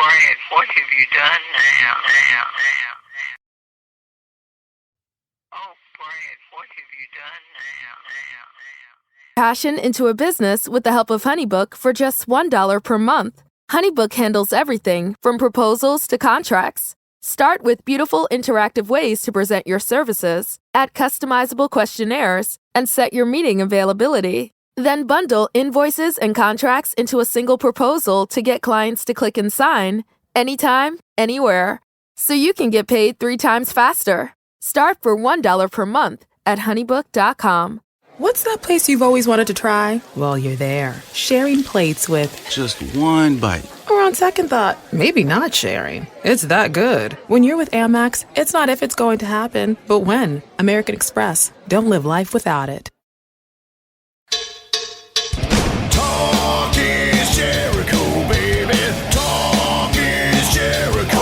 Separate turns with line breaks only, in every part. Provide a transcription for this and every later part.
Brad, what have you done now? Oh, Brad, what have you done now?
Passion into a business with the help of HoneyBook for just $1 per month. HoneyBook handles everything from proposals to contracts. Start with beautiful interactive ways to present your services, add customizable questionnaires, and set your meeting availability. Then bundle invoices and contracts into a single proposal to get clients to click and sign anytime, anywhere, so you can get paid 3 times faster. Start for $1 per month at honeybook.com.
What's that place you've always wanted to try? Well, you're there, sharing plates with...
Just one bite.
Or on second thought, maybe not sharing. It's that good. When you're with Amex, it's not if it's going to happen, but when. American Express. Don't live life without it.
Talk is Jericho, baby. Talk is Jericho.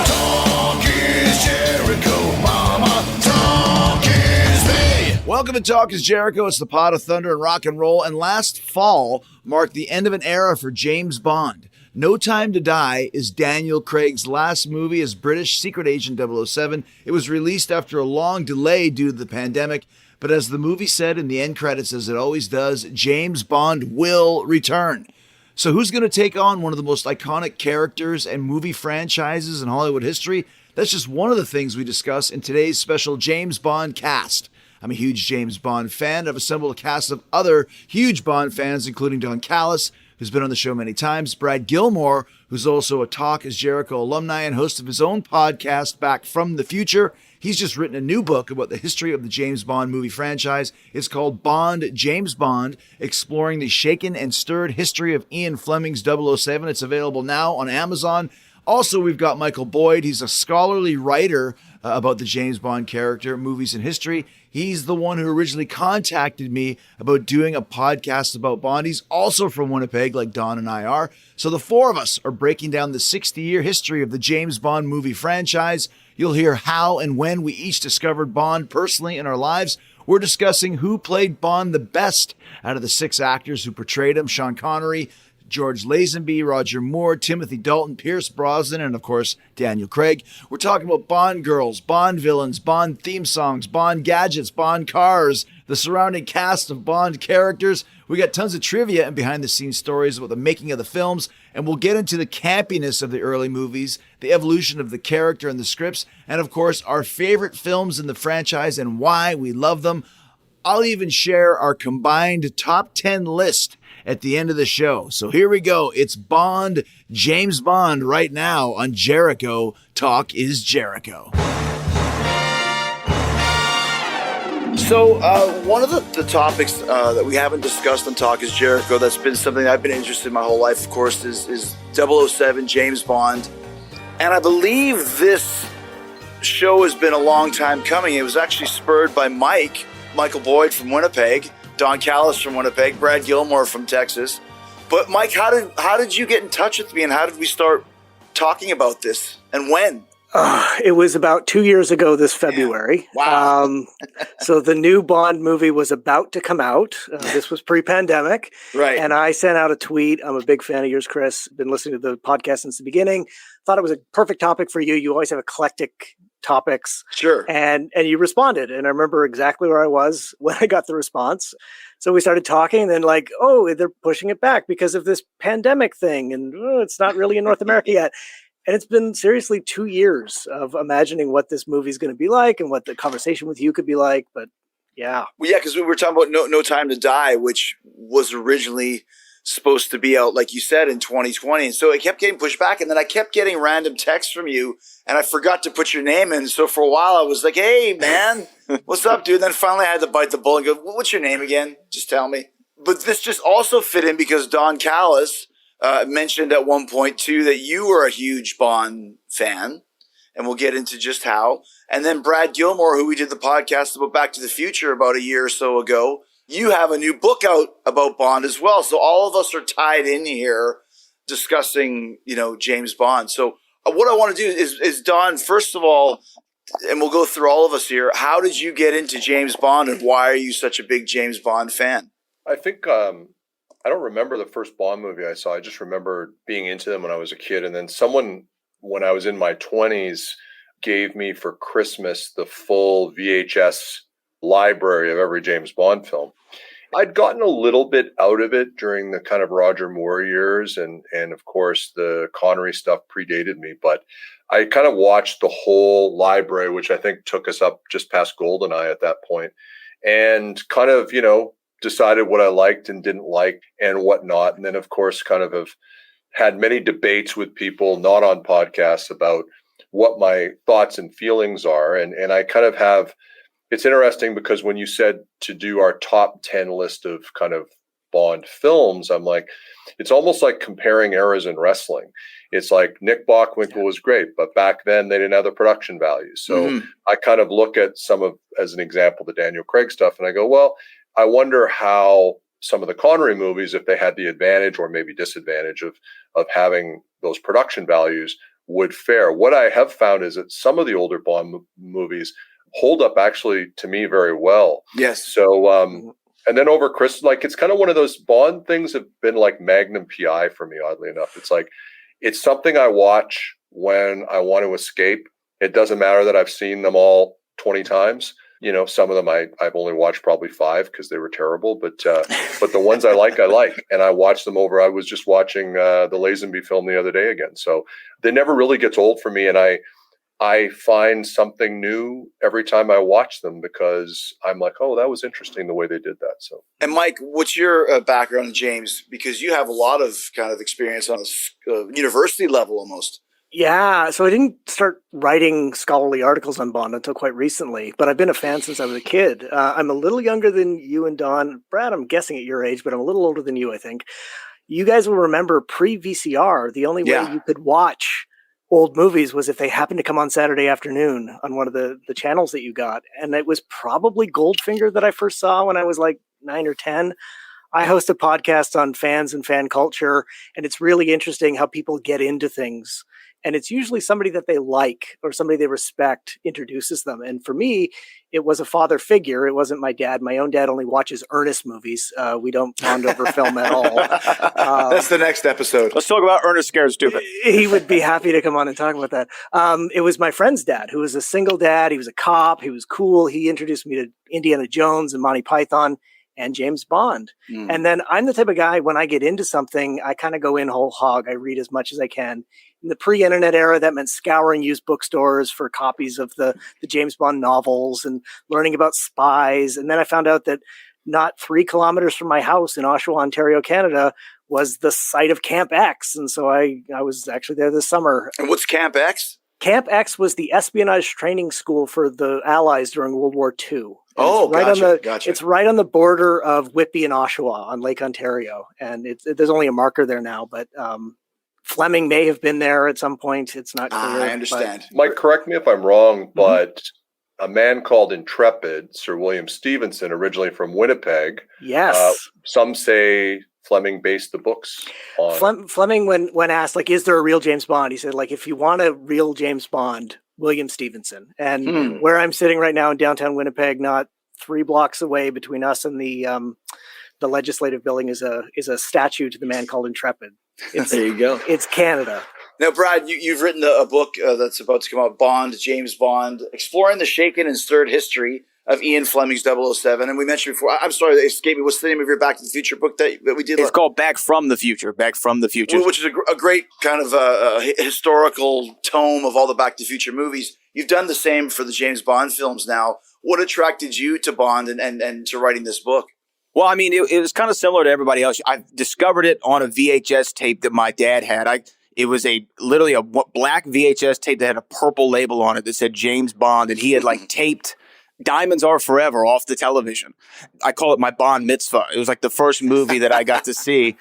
Talk is Jericho, mama. Talk is me.
Welcome to Talk is Jericho. It's the pot of thunder and rock and roll. And last fall marked the end of an era for James Bond. No Time to Die is Daniel Craig's last movie as British secret agent 007. It was released after a long delay due to the pandemic. But as the movie said in the end credits, as it always does, James Bond will return. So who's going to take on one of the most iconic characters and movie franchises in Hollywood history? That's just one of the things we discuss in today's special James Bond cast. I'm a huge James Bond fan. I've assembled a cast of other huge Bond fans, including Don Callis, who's been on the show many times, Brad Gilmore, who's also a Talk is Jericho alumni and host of his own podcast, Back from the Future. He's just written a new book about the history of the James Bond movie franchise. It's called Bond, James Bond, Exploring the Shaken and Stirred History of Ian Fleming's 007. It's available now on Amazon. Also, we've got Michael Boyd. He's a scholarly writer about the James Bond character, movies, and history. He's the one who originally contacted me about doing a podcast about Bond. He's also from Winnipeg, like Don and I are. So the four of us are breaking down the 60-year history of the James Bond movie franchise. You'll hear how and when we each discovered Bond personally in our lives. We're discussing who played Bond the best out of the 6 actors who portrayed him: Sean Connery, George Lazenby, Roger Moore, Timothy Dalton, Pierce Brosnan, and of course, Daniel Craig. We're talking about Bond girls, Bond villains, Bond theme songs, Bond gadgets, Bond cars, the surrounding cast of Bond characters. We got tons of trivia and behind-the-scenes stories about the making of the films, and we'll get into the campiness of the early movies, the evolution of the character and the scripts, and of course, our favorite films in the franchise and why we love them. I'll even share our combined top 10 list at the end of the show. So here we go. It's Bond, James Bond right now on Jericho. Talk is Jericho. So one of the topics that we haven't discussed on Talk is Jericho that's been something I've been interested in my whole life, of course, is 007, James Bond. And I believe this show has been a long time coming. It was actually spurred by Michael Boyd from Winnipeg, Don Callis from Winnipeg, Brad Gilmore from Texas. But Mike, how did you get in touch with me, and how did we start talking about this, and when?
It was about 2 years ago this February.
Yeah. Wow.
So the new Bond movie was about to come out. This was pre-pandemic.
Right.
And I sent out a tweet. I'm a big fan of yours, Chris. Been listening to the podcast since the beginning. Thought it was a perfect topic for you. You always have eclectic topics.
Sure.
And you responded. And I remember exactly where I was when I got the response. So we started talking, and then they're pushing it back because of this pandemic thing. And it's not really in North America yet. And it's been seriously 2 years of imagining what this movie is going to be like and what the conversation with you could be like. But yeah.
Well, yeah, because we were talking about No Time to Die, which was originally supposed to be out, like you said, in 2020. And so it kept getting pushed back. And then I kept getting random texts from you, and I forgot to put your name in. So for a while, I was like, hey, man, what's up, dude? And then finally I had to bite the bullet and go, what's your name again? Just tell me. But this just also fit in because Don Callis mentioned at one point, too, that you were a huge Bond fan, and we'll get into just how. And then Brad Gilmore, who we did the podcast about Back to the Future about a year or so ago, you have a new book out about Bond as well. So all of us are tied in here discussing, James Bond. So what I want to do is Don, first of all, and we'll go through all of us here, how did you get into James Bond, and why are you such a big James Bond fan?
I think
I don't remember the first Bond movie I saw. I just remember being into them when I was a kid. And then someone, when I was in my 20s, gave me for Christmas the full VHS library of every James Bond film. I'd gotten a little bit out of it during the kind of Roger Moore years. And of course, the Connery stuff predated me. But I kind of watched the whole library, which I think took us up just past GoldenEye at that point, and kind of, decided what I liked and didn't like and whatnot. And then, of course, kind of have had many debates with people, not on podcasts, about what my thoughts and feelings are. And I kind of have, it's interesting because when you said to do our top 10 list of kind of Bond films, I'm like, it's almost like comparing eras in wrestling. It's like Nick Bockwinkel was great, but back then they didn't have the production values. So I kind of look at some of, as an example, the Daniel Craig stuff, and I go, well, I wonder how some of the Connery movies, if they had the advantage or maybe disadvantage of having those production values, would fare. What I have found is that some of the older Bond movies hold up actually to me very well.
Yes.
So, and then over Christmas, like it's kind of one of those Bond things have been like Magnum PI for me, oddly enough. It's like, it's something I watch when I want to escape. It doesn't matter that I've seen them all 20 times. Some of them I've only watched probably 5 because they were terrible, but the ones I like, and I watch them over. I was just watching the Lazenby film the other day again. So they never really gets old for me. And I find something new every time I watch them because I'm like, oh, that was interesting the way they did that. So,
and Mike, what's your background in James? Because you have a lot of kind of experience on a university level almost.
Yeah, so I didn't start writing scholarly articles on Bond until quite recently, but I've been a fan since I was a kid. I'm a little younger than you and Don. Brad, I'm guessing at your age, but I'm a little older than you, I think. You guys will remember pre-VCR, the only way you could watch old movies was if they happened to come on Saturday afternoon on one of the channels that you got. And it was probably Goldfinger that I first saw when I was like 9 or 10. I host a podcast on fans and fan culture, and it's really interesting how people get into things. And it's usually somebody that they like or somebody they respect introduces them. And for me, it was a father figure. It wasn't my dad. My own dad only watches Ernest movies. We don't bond over film at all.
That's the next episode.
Let's talk about Ernest Scared Stupid.
He would be happy to come on and talk about that. It was my friend's dad, who was a single dad. He was a cop. He was cool. He introduced me to Indiana Jones and Monty Python and James Bond. And then I'm the type of guy, when I get into something, I kind of go in whole hog. I read as much as I can. In the pre-internet era, that meant scouring used bookstores for copies of the James Bond novels and learning about spies. And then I found out that not 3 kilometers from my house in Oshawa, Ontario, Canada, was the site of Camp X. And so I was actually there this summer.
And what's Camp X?
Camp X was the espionage training school for the Allies during World War II.
Oh, gotcha.
It's right on the border of Whitby and Oshawa on Lake Ontario. And there's only a marker there now, but Fleming may have been there at some point. It's not clear.
I understand.
Mike, correct me if I'm wrong, but a man called Intrepid, Sir William Stevenson, originally from Winnipeg.
Yes.
Some say Fleming based the books on...
Fleming, when asked, like, is there a real James Bond? He said, like, if you want a real James Bond, William Stevenson. And where I'm sitting right now in downtown Winnipeg, not 3 blocks away between us and the legislative building is a statue to the man called Intrepid.
There you go.
It's Canada.
Now, Brad, you've written a book that's about to come out, Bond, James Bond, exploring the shaken and stirred history of Ian Fleming's 007. And we mentioned before, I'm sorry, that escaped me. What's the name of your Back to the Future book that we did?
It's called Back from the Future. Back from the Future.
Which is a great kind of historical tome of all the Back to the Future movies. You've done the same for the James Bond films now. What attracted you to Bond and to writing this book?
Well, I mean, it was kind of similar to everybody else. I discovered it on a VHS tape that my dad had. It was literally a black VHS tape that had a purple label on it that said James Bond, and he had like taped Diamonds Are Forever off the television. I call it my Bond mitzvah. It was like the first movie that I got to see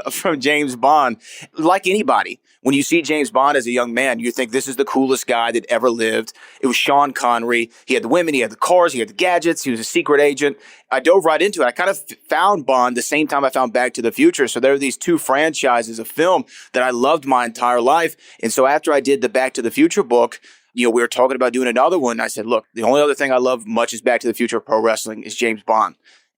from James Bond. Like anybody, when you see James Bond as a young man, you think this is the coolest guy that ever lived. It was Sean Connery. He had the women, he had the cars, he had the gadgets, he was a secret agent. I dove right into it. I kind of found Bond the same time I found Back to the Future. So there were these 2 franchises of film that I loved my entire life. And so after I did the Back to the Future book, we were talking about doing another one. I said, look, the only other thing I love much is Back to the Future Pro Wrestling is James Bond.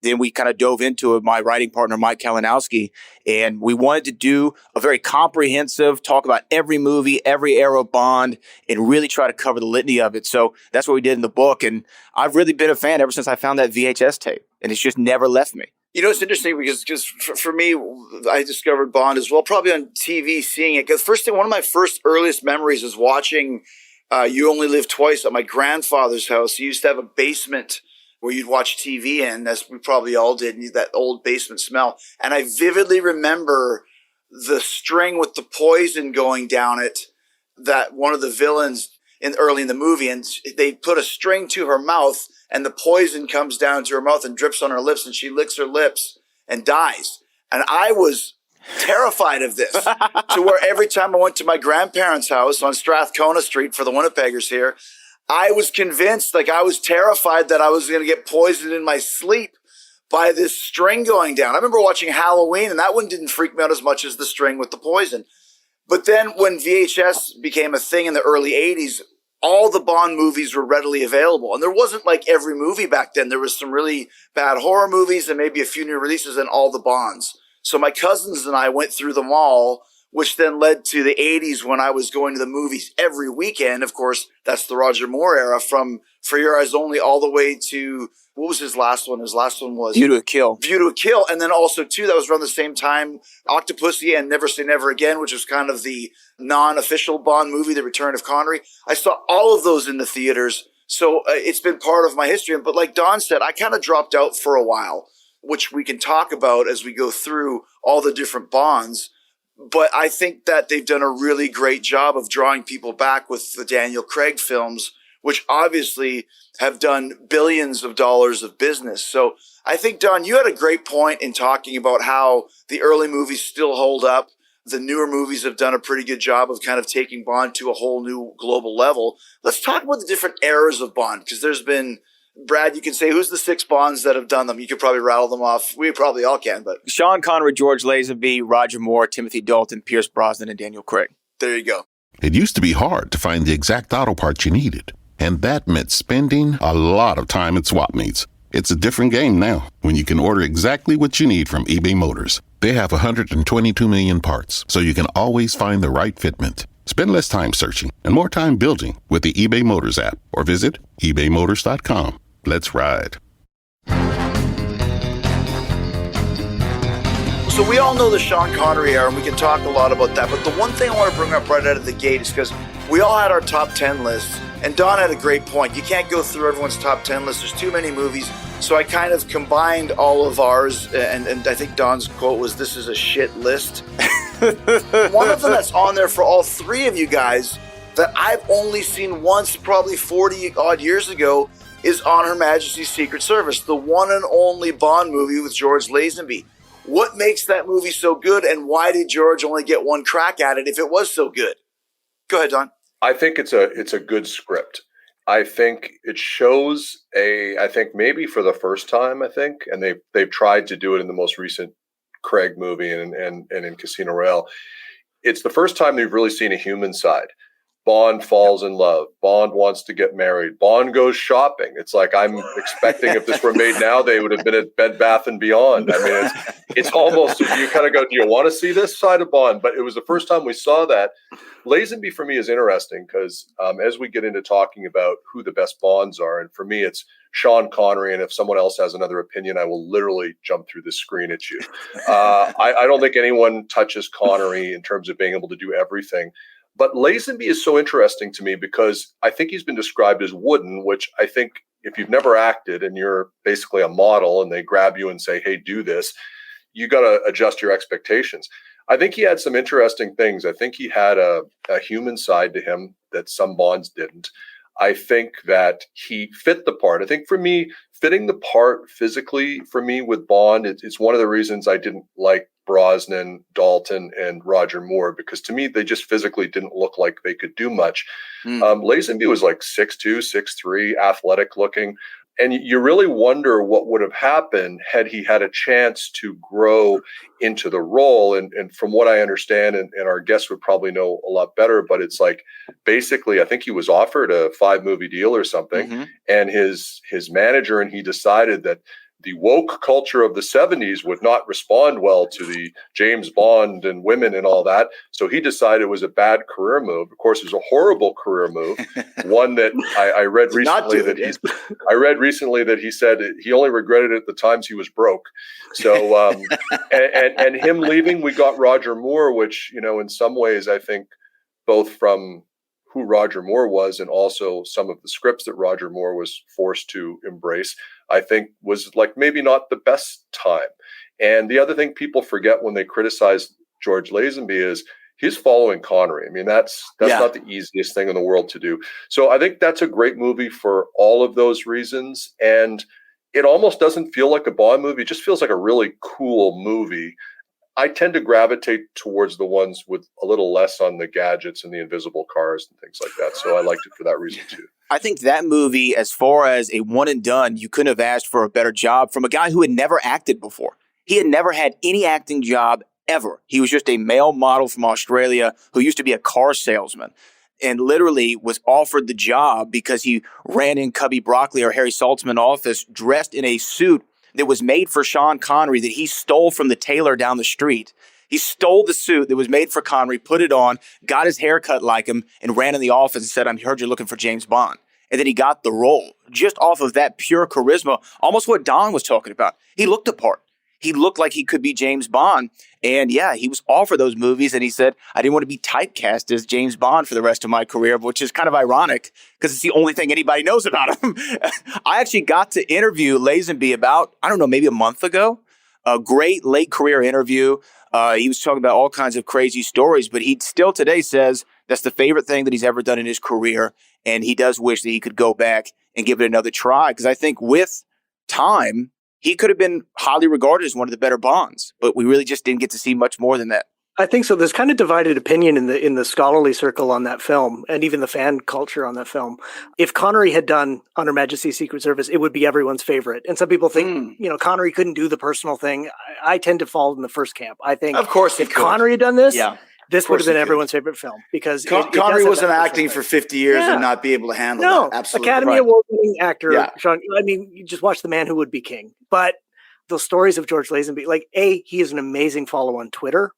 then we kind of dove into it, my writing partner, Mike Kalinowski, and we wanted to do a very comprehensive talk about every movie, every era of Bond, and really try to cover the litany of it. So that's what we did in the book. And I've really been a fan ever since I found that VHS tape, and it's just never left me.
You know, it's interesting because for me, I discovered Bond as well, probably on TV, seeing it. Because one of my first earliest memories is watching You Only Live Twice at my grandfather's house. He used to have a basement where you'd watch TV in, as we probably all did, and that old basement smell. And I vividly remember the string with the poison going down it, that one of the villains early in the movie, and they put a string to her mouth, and the poison comes down to her mouth and drips on her lips, and she licks her lips and dies. And I was terrified of this, to where every time I went to my grandparents' house on Strathcona Street, for the Winnipeggers here, I was convinced, I was terrified that I was going to get poisoned in my sleep by this string going down. I remember watching Halloween, and that one didn't freak me out as much as the string with the poison. But then when VHS became a thing in the early 80s, all the Bond movies were readily available. And there wasn't every movie back then. There was some really bad horror movies and maybe a few new releases and all the Bonds. So my cousins and I went through them all, which then led to the 80s when I was going to the movies every weekend. Of course, that's the Roger Moore era, from For Your Eyes Only all the way to, what was his last one? His last one was
View to a Kill.
View to a Kill. And then also, too, that was around the same time, Octopussy and Never Say Never Again, which was kind of the non-official Bond movie, The Return of Connery. I saw all of those in the theaters. So it's been part of my history. But like Don said, I kind of dropped out for a while, which we can talk about as we go through all the different Bonds. But I think that they've done a really great job of drawing people back with the Daniel Craig films, which obviously have done billions of dollars of business. So I think, Don, you had a great point in talking about how the early movies still hold up. The newer movies have done a pretty good job of kind of taking Bond to a whole new global level. Let's talk about the different eras of Bond, because there's been, Brad, you can say, who's the 6 Bonds that have done them? You could probably rattle them off. We probably all can, but
Sean Connery, George Lazenby, Roger Moore, Timothy Dalton, Pierce Brosnan, and Daniel Craig.
There you go.
It used to be hard to find the exact auto parts you needed, and that meant spending a lot of time at swap meets. It's a different game now when you can order exactly what you need from eBay Motors. They have 122 million parts, so you can always find the right fitment. Spend less time searching and more time building with the eBay Motors app, or visit ebaymotors.com. Let's ride.
So we all know the Sean Connery era, and we can talk a lot about that. But the one thing I want to bring up right out of the gate is because we all had our top 10 lists, and Don had a great point. You can't go through everyone's top 10 list. There's too many movies. So I kind of combined all of ours, and I think Don's quote was, "This is a shit list." One of them that's on there for all three of you guys that I've only seen once, probably 40 odd years ago, is On Her Majesty's Secret Service, the one and only Bond movie with George Lazenby. What makes that movie so good, and why did George only get one crack at it if it was so good? Go ahead, Don.
I think it's a good script. I think it shows I think maybe for the first time, and they've tried to do it in the most recent Craig movie and in Casino Royale. It's the first time they've really seen a human side. Bond falls in love. Bond wants to get married. Bond goes shopping. It's like, I'm expecting if this were made now, they would have been at Bed Bath & Beyond. I mean, it's almost, you kind of go, do you want to see this side of Bond? But it was the first time we saw that. Lazenby for me is interesting because as we get into talking about who the best Bonds are, and for me, it's Sean Connery. And if someone else has another opinion, I will literally jump through the screen at you. I don't think anyone touches Connery in terms of being able to do everything. But Lazenby is so interesting to me because I think he's been described as wooden, which I think if you've never acted and you're basically a model and they grab you and say, hey, do this, you got to adjust your expectations. I think he had some interesting things. I think he had a human side to him that some Bonds didn't. I think that he fit the part. I think for me, fitting the part physically for me with Bond, it's one of the reasons I didn't like Brosnan, Dalton, and Roger Moore, because to me, they just physically didn't look like they could do much. Lazenby was like 6'2", 6'3", athletic looking. And you really wonder what would have happened had he had a chance to grow into the role. And from what I understand, and our guests would probably know a lot better, but it's like, basically, I think he was offered a 5-movie deal or something. And his manager and he decided that the woke culture of the 70s would not respond well to the James Bond and women and all that. So he decided it was a bad career move. Of course, it was a horrible career move. One that I read recently I read recently that he said he only regretted it at the times he was broke. So and him leaving, we got Roger Moore, which, you know, in some ways, I think both from who Roger Moore was and also some of the scripts that Roger Moore was forced to embrace, I think was like maybe not the best time. And the other thing people forget when they criticize George Lazenby is he's following Connery. I mean, that's not the easiest thing in the world to do. So I think that's a great movie for all of those reasons. And it almost doesn't feel like a Bond movie. It just feels like a really cool movie. I tend to gravitate towards the ones with a little less on the gadgets and the invisible cars and things like that. So I liked it for that reason too.
I think that movie, as far as a one and done, you couldn't have asked for a better job from a guy who had never acted before. He had never had any acting job ever. He was just a male model from Australia who used to be a car salesman and literally was offered the job because he ran in Cubby Broccoli or Harry Saltzman's office dressed in a suit that was made for Sean Connery that he stole from the tailor down the street. He stole the suit that was made for Connery, put it on, got his hair cut like him, and ran in the office and said, I heard you're looking for James Bond. And then he got the role just off of that pure charisma, almost what Don was talking about. He looked the part. He looked like he could be James Bond. And yeah, he was offered those movies and he said, I didn't want to be typecast as James Bond for the rest of my career, which is kind of ironic because it's the only thing anybody knows about him. I actually got to interview Lazenby about, I don't know, maybe a month ago. A great late career interview. He was talking about all kinds of crazy stories, but he still today says that's the favorite thing that he's ever done in his career. And he does wish that he could go back and give it another try. Because I think with time, he could have been highly regarded as one of the better Bonds, but we really just didn't get to see much more than that.
I think so. There's kind of divided opinion in the scholarly circle on that film and even the fan culture on that film. If Connery had done On Her Majesty's Secret Service, it would be everyone's favorite. And some people think, you know, Connery couldn't do the personal thing. I tend to fall in the first camp. I think
of course
if Connery had done this,
yeah.
This would have been everyone's favorite film because
Connery wasn't acting for 50 years and not be able to handle that. Absolutely.
Academy Award-winning actor. Sean, I mean, you just watch The Man Who Would Be King. But the stories of George Lazenby, like he is an amazing follow on Twitter.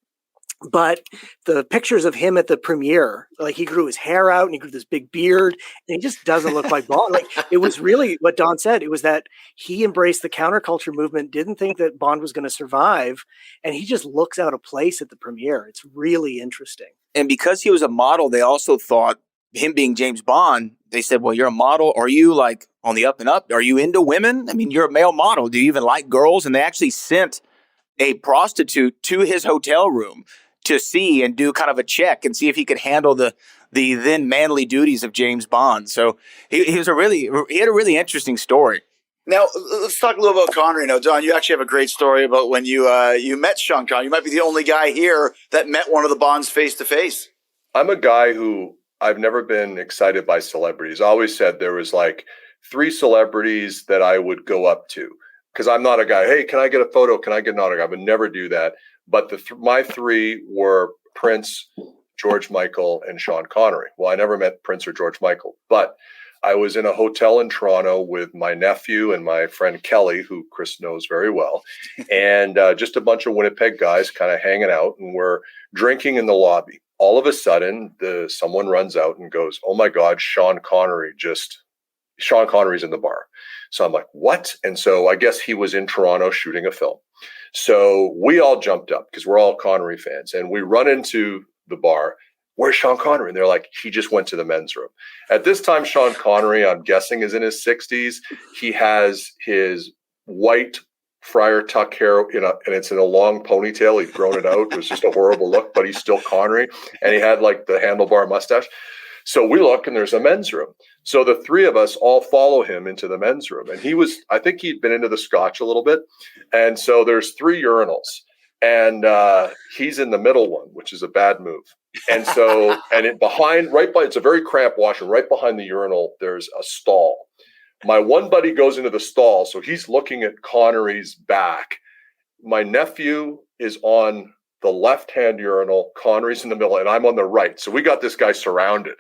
But the pictures of him at the premiere, like he grew his hair out and he grew this big beard and he just doesn't look like Bond. Like it was really what Don said. It was that he embraced the counterculture movement, didn't think that Bond was going to survive. And he just looks out of place at the premiere. It's really interesting.
And because he was a model, they also thought him being James Bond, they said, well, you're a model. Are you like on the up and up? Are you into women? I mean, you're a male model. Do you even like girls? And they actually sent a prostitute to his hotel room to see and do kind of a check and see if he could handle the then manly duties of James Bond. So he had a really interesting story.
Now, let's talk a little about Connery. Now, Don, you actually have a great story about when you met Sean Connery. You might be the only guy here that met one of the Bonds face to face.
I'm a guy who I've never been excited by celebrities. I always said there was like 3 celebrities that I would go up to because I'm not a guy, hey, can I get a photo? Can I get an autograph? I would never do that. But my 3 were Prince, George Michael, and Sean Connery. Well, I never met Prince or George Michael, but I was in a hotel in Toronto with my nephew and my friend Kelly, who Chris knows very well, and just a bunch of Winnipeg guys kind of hanging out, and we're drinking in the lobby. All of a sudden, someone runs out and goes, oh my God, Sean Connery's in the bar. So I'm like, what? And so I guess he was in Toronto shooting a film. So we all jumped up because we're all Connery fans and we run into the bar. Where's Sean Connery? And they're like, he just went to the men's room. At this time, Sean Connery, I'm guessing, is in his 60s. He has his white friar tuck hair and it's in a long ponytail. He'd grown it out. It was just a horrible look, but he's still Connery. And he had like the handlebar mustache. So we look and there's a men's room. So the 3 of us all follow him into the men's room. And I think he'd been into the scotch a little bit. And so there's 3 urinals and he's in the middle one, which is a bad move. And so, it's a very cramped washroom. Right behind the urinal, there's a stall. My one buddy goes into the stall. So he's looking at Connery's back. My nephew is on the left-hand urinal, Connery's in the middle, and I'm on the right. So we got this guy surrounded.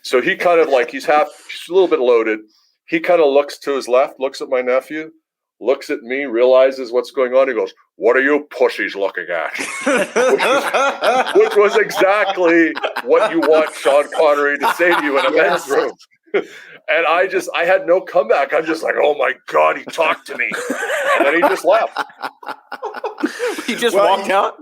So he kind of like, he's a little bit loaded. He kind of looks to his left, looks at my nephew, looks at me, realizes what's going on. He goes, "What are you pussies looking at?" which was exactly what you want Sean Connery to say to you in a men's room. And I had no comeback. I'm just like, oh my God, he talked to me. And then he just left.
He just walked out?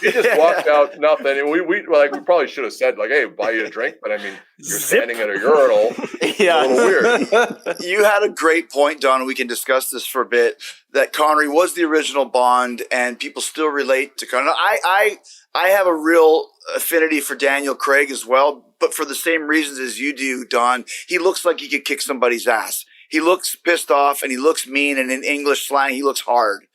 He just walked out, nothing. And we probably should have said, like, hey, buy you a drink. But I mean, you're standing at a urinal.
Yeah.
A little weird.
You had a great point, Don, and we can discuss this for a bit, that Connery was the original Bond, and people still relate to Connery. I have a real affinity for Daniel Craig as well, but for the same reasons as you do, Don. He looks like he could kick somebody's ass. He looks pissed off, and he looks mean, and in English slang, he looks hard.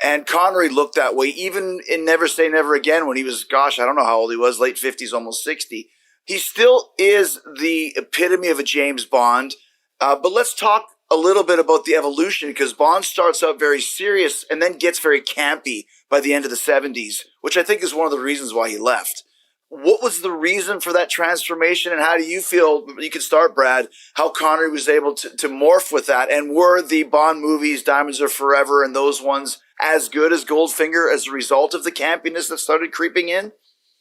And Connery looked that way, even in Never Say Never Again, when he was, gosh, I don't know how old he was, late 50s, almost 60. He still is the epitome of a James Bond. But let's talk a little bit about the evolution, because Bond starts out very serious and then gets very campy by the end of the 70s, which I think is one of the reasons why he left. What was the reason for that transformation, and how do you feel, you can start, Brad, how Connery was able to morph with that? And were the Bond movies, Diamonds Are Forever and those ones, as good as Goldfinger as a result of the campiness that started creeping in?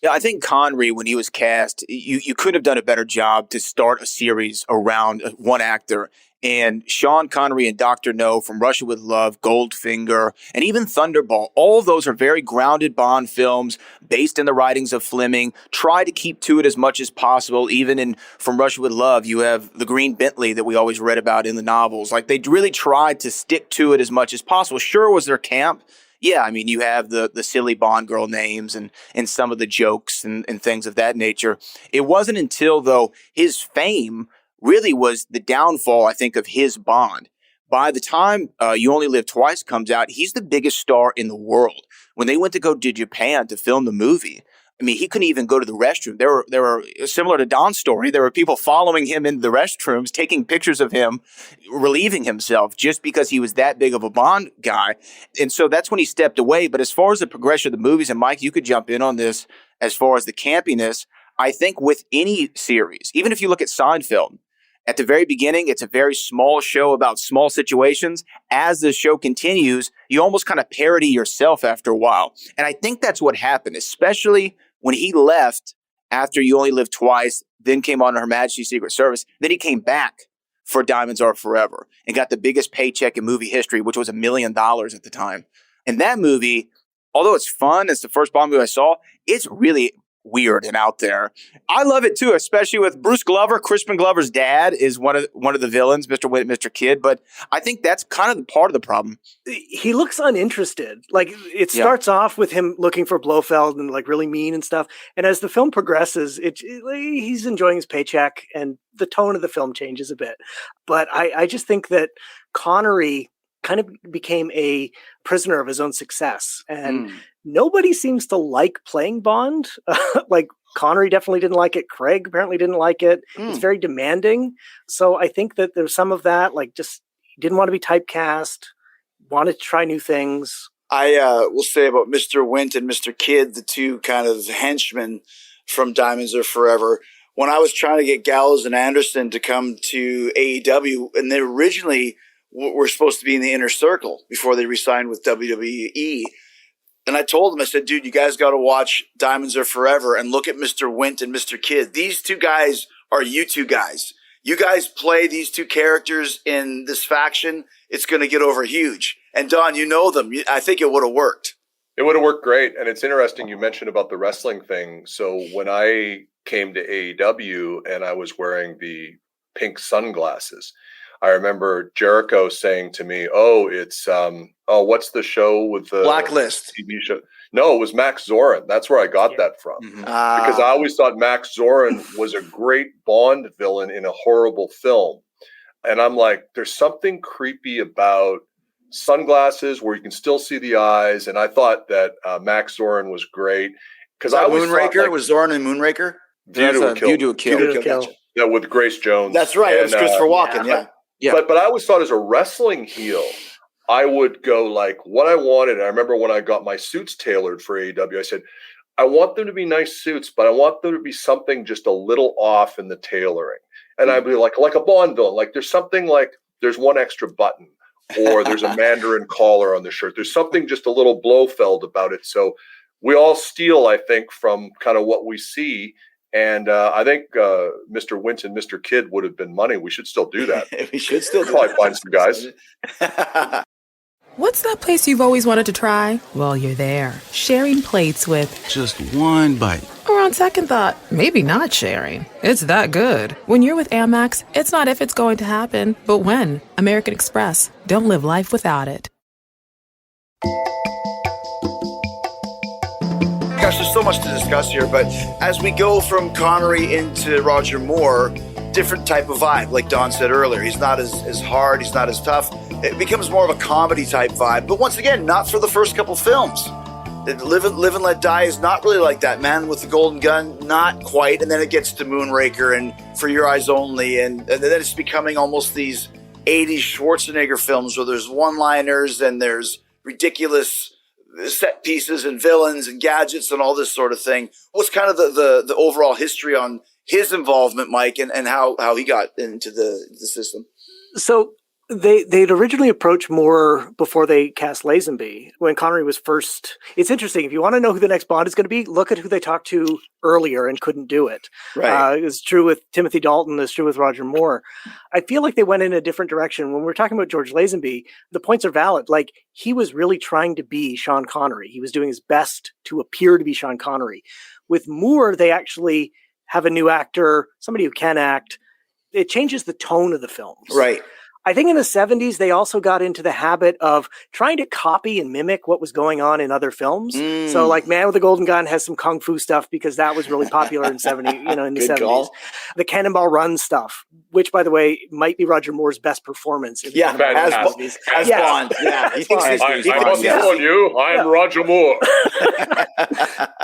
Yeah, I think Connery, when he was cast, you could have done a better job to start a series around one actor. And Sean Connery and Dr. No, From Russia with Love, Goldfinger, and even Thunderball, all of those are very grounded Bond films based in the writings of Fleming. Try to keep to it as much as possible. Even in From Russia with Love, you have the Green Bentley that we always read about in the novels. Like, they really tried to stick to it as much as possible. Sure, was there camp? Yeah, I mean, you have the silly Bond girl names and some of the jokes and things of that nature. It wasn't until, though, his fame really was the downfall, I think, of his Bond. By the time You Only Live Twice comes out, he's the biggest star in the world. When they went to go to Japan to film the movie, I mean, he couldn't even go to the restroom. There were similar to Don's story. There were people following him into the restrooms, taking pictures of him, relieving himself just because he was that big of a Bond guy. And so that's when he stepped away. But as far as the progression of the movies, and Mike, you could jump in on this, as far as the campiness, I think with any series, even if you look at Seinfeld, at the very beginning, it's a very small show about small situations. As the show continues, you almost kind of parody yourself after a while. And I think that's what happened, especially when he left after You Only Live Twice, then came on Her Majesty's Secret Service. Then he came back for Diamonds Are Forever and got the biggest paycheck in movie history, which was $1 million at the time. And that movie, although it's fun, it's the first Bond movie I saw, it's really weird and out there. I love it too, especially with Bruce Glover. Crispin Glover's dad is one of the villains, Mr. Wint, Mr. Kidd. But I think that's kind of part of the problem.
He looks uninterested. Like, it starts off with him looking for Blofeld and like really mean and stuff. And as the film progresses, he's enjoying his paycheck and the tone of the film changes a bit. But I just think that Connery kind of became a prisoner of his own success. And nobody seems to like playing Bond. Like, Connery definitely didn't like it. Craig apparently didn't like it. It's very demanding. So I think that there's some of that, like, just didn't want to be typecast, wanted to try new things.
I will say about Mr. Wint and Mr. Kidd, the two kind of henchmen from Diamonds Are Forever. When I was trying to get Gallows and Anderson to come to AEW, and they originally were supposed to be in the Inner Circle before they re-signed with WWE. And I told them, I said, dude, you guys got to watch Diamonds Are Forever and look at Mr. Wint and Mr. Kidd. These two guys are you two guys. You guys play these two characters in this faction, it's going to get over huge. And Don, you know them. I think it would have worked.
It would have worked great. And it's interesting you mentioned about the wrestling thing. So when I came to AEW and I was wearing the pink sunglasses, I remember Jericho saying to me, it's what's the show with the
Blacklist
TV show? No, it was Max Zorin. That's where I got that from. Because I always thought Max Zorin was a great Bond villain in a horrible film. And I'm like, there's something creepy about sunglasses where you can still see the eyes. And I thought that Max Zorin was great. Because I
Moonraker? It was Zorin and Moonraker?
View to a Kill.
Yeah, with Grace Jones.
That's right. It was Christopher Walken,
yeah. But I always thought as a wrestling heel, I would go like what I wanted. I remember when I got my suits tailored for AEW, I said, I want them to be nice suits, but I want them to be something just a little off in the tailoring. And I'd be like a Bond villain. Like there's something like there's one extra button or there's a Mandarin collar on the shirt. There's something just a little Blofeld about it. So we all steal, I think, from kind of what we see. And I think Mr. Winton, Mr. Kidd would have been money. We should still do that.
We should still do
probably
that.
find some guys.
What's that place you've always wanted to try? Well, you're there, sharing plates with
Just one bite.
Or on second thought, maybe not sharing. It's that good. When you're with Amex, it's not if it's going to happen, but when. American Express. Don't live life without it.
Gosh, there's so much to discuss here, but as we go from Connery into Roger Moore, different type of vibe, like Don said earlier. He's not as hard, he's not as tough. It becomes more of a comedy type vibe, but once again, not for the first couple films. Live and Let Die is not really like that. Man with the Golden Gun, not quite. And then it gets to Moonraker and For Your Eyes Only, and then it's becoming almost these 80s Schwarzenegger films where there's one-liners and there's ridiculous set pieces and villains and gadgets and all this sort of thing. What's kind of the overall history on his involvement, Mike, and how he got into the system?
So they'd originally approached Moore before they cast Lazenby when Connery was first. It's interesting. If you want to know who the next Bond is going to be, look at who they talked to earlier and couldn't do it.
Right.
It's true with Timothy Dalton. It's true with Roger Moore. I feel like they went in a different direction. When we're talking about George Lazenby, the points are valid. Like, he was really trying to be Sean Connery. He was doing his best to appear to be Sean Connery. With Moore, they actually have a new actor, somebody who can act. It changes the tone of the films.
Right.
I think in the 70s, they also got into the habit of trying to copy and mimic what was going on in other films. So like Man with the Golden Gun has some Kung Fu stuff because that was really popular in the 70s.
Call.
The Cannonball Run stuff, which by the way, might be Roger Moore's best performance. In the
Yeah,
Cannonball
as
Run.
Bond. Yeah, he thinks
I
he's Bond.
must warn you, I am Roger Moore.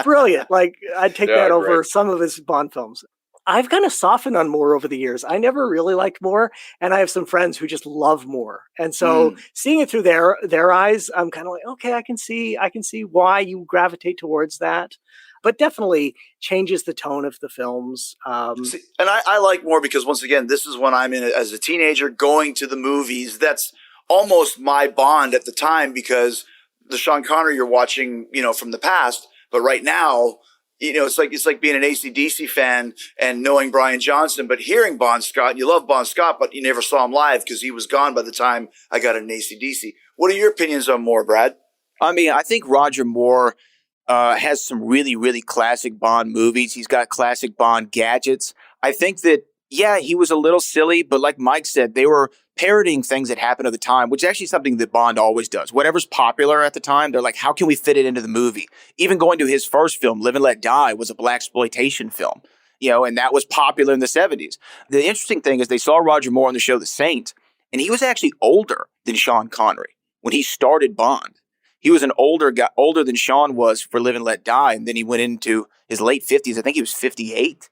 Brilliant. Like, I'd take
Yeah,
that over
great.
some of his Bond films. I've kind of softened on Moore over the years. I never really liked Moore, and I have some friends who just love Moore. And so seeing it through their eyes, I'm kind of like, okay, I can see why you gravitate towards that. But definitely changes the tone of the films.
See, and I like Moore because, once again, this is when I'm in as a teenager going to the movies. That's almost my Bond at the time because the Sean Connery you're watching, from the past. But right now, it's like being an AC/DC fan and knowing Brian Johnson, but hearing Bon Scott. You love Bon Scott, but you never saw him live because he was gone by the time I got an AC/DC. What are your opinions on Moore, Brad?
I mean, I think Roger Moore has some really, really classic Bond movies. He's got classic Bond gadgets. I think that, yeah, he was a little silly, but like Mike said, they were parodying things that happened at the time, which is actually something that Bond always does. Whatever's popular at the time, they're like, how can we fit it into the movie? Even going to his first film, Live and Let Die, was a blaxploitation film, and that was popular in the 70s. The interesting thing is they saw Roger Moore on the show The Saint, and he was actually older than Sean Connery when he started Bond. He was an older guy, older than Sean was for Live and Let Die, and then he went into his late 50s. I think he was 58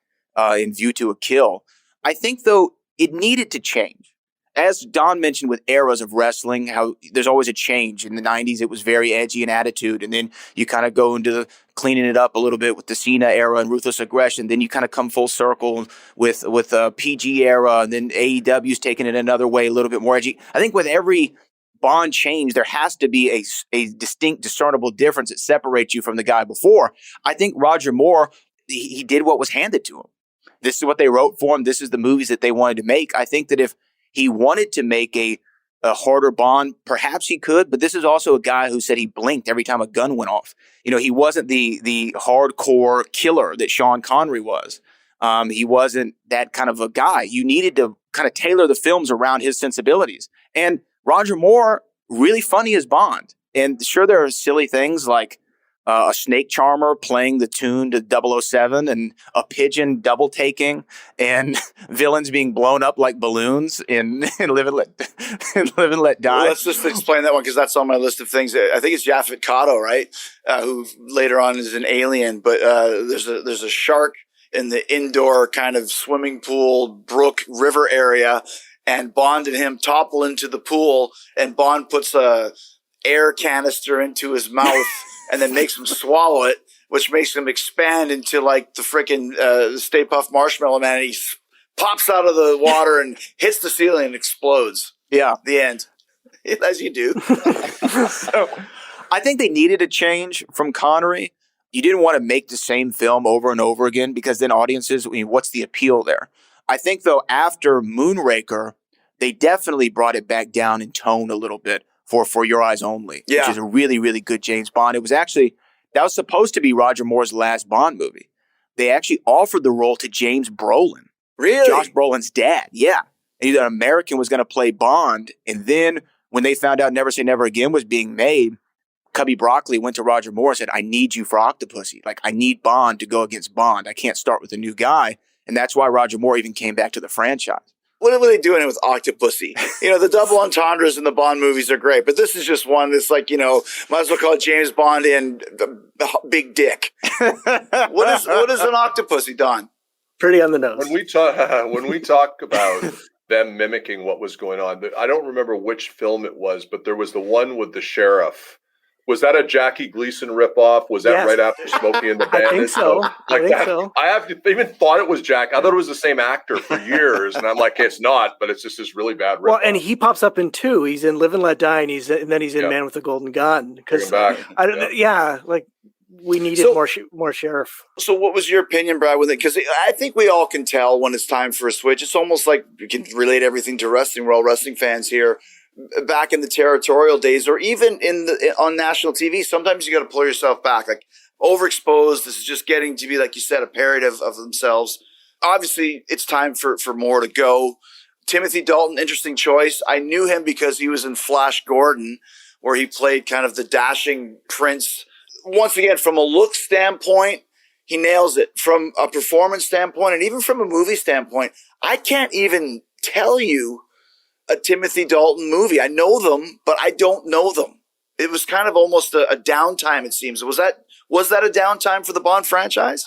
in View to a Kill. I think, though, it needed to change. As Don mentioned with eras of wrestling, how there's always a change. In the 90s, it was very edgy in attitude. And then you kind of go into the cleaning it up a little bit with the Cena era and Ruthless Aggression. Then you kind of come full circle with PG era. And then AEW's taking it another way, a little bit more edgy. I think with every Bond change, there has to be a distinct, discernible difference that separates you from the guy before. I think Roger Moore, he did what was handed to him. This is what they wrote for him. This is the movies that they wanted to make. I think that if he wanted to make a harder Bond, perhaps he could, but this is also a guy who said he blinked every time a gun went off. He wasn't the hardcore killer that Sean Connery was. He wasn't that kind of a guy. You needed to kind of tailor the films around his sensibilities. And Roger Moore, really funny as Bond. And sure, there are silly things like a snake charmer playing the tune to 007 and a pigeon double taking and villains being blown up like balloons in Live and Let Die.
Well, let's just explain that one because that's on my list of things. I think it's Yaphet Kotto, right? Who later on is an alien, but there's a shark in the indoor kind of swimming pool, brook, river area, and Bond and him topple into the pool, and Bond puts a air canister into his mouth and then makes him swallow it, which makes him expand into like the freaking Stay Puft Marshmallow Man. And he pops out of the water and hits the ceiling and explodes.
Yeah.
The end. As you do.
So I think they needed a change from Connery. You didn't want to make the same film over and over again because then audiences, what's the appeal there? I think, though, after Moonraker, they definitely brought it back down in tone a little bit for Your Eyes Only, which is a really, really good James Bond. It was actually, that was supposed to be Roger Moore's last Bond movie. They actually offered the role to James Brolin.
Really?
Josh Brolin's dad, yeah. And an American was going to play Bond. And then when they found out Never Say Never Again was being made, Cubby Broccoli went to Roger Moore and said, I need you for Octopussy. Like, I need Bond to go against Bond. I can't start with a new guy. And that's why Roger Moore even came back to the franchise.
What were they doing with Octopussy? The double entendres in the Bond movies are great, but this is just one that's like, might as well call it James Bond and Big Dick. What is an Octopussy, Don?
Pretty on the nose.
When we talk about them mimicking what was going on, I don't remember which film it was, but there was the one with the sheriff. Was that a Jackie Gleason ripoff? Was that right after Smokey and the Bandit?
I think so.
I even thought it was Jack. I thought it was the same actor for years, and I'm like, it's not, but it's just this really bad ripoff.
Well, and he pops up in 2. He's in Live and Let Die, and then he's in Man with the Golden Gun. Because we needed more sheriff.
So what was your opinion, Brad, with it? Because I think we all can tell when it's time for a switch. It's almost like we can relate everything to wrestling. We're all wrestling fans here. Back in the territorial days, or even on national TV, sometimes you got to pull yourself back. Like, overexposed, this is just getting to be, like you said, a parody of themselves. Obviously, it's time for more to go. Timothy Dalton, interesting choice. I knew him because he was in Flash Gordon, where he played kind of the dashing prince. Once again, from a look standpoint, he nails it. From a performance standpoint, and even from a movie standpoint, I can't even tell you a Timothy Dalton movie. I know them, but I don't know them. It was kind of almost a downtime, it seems. Was that a downtime for the Bond franchise?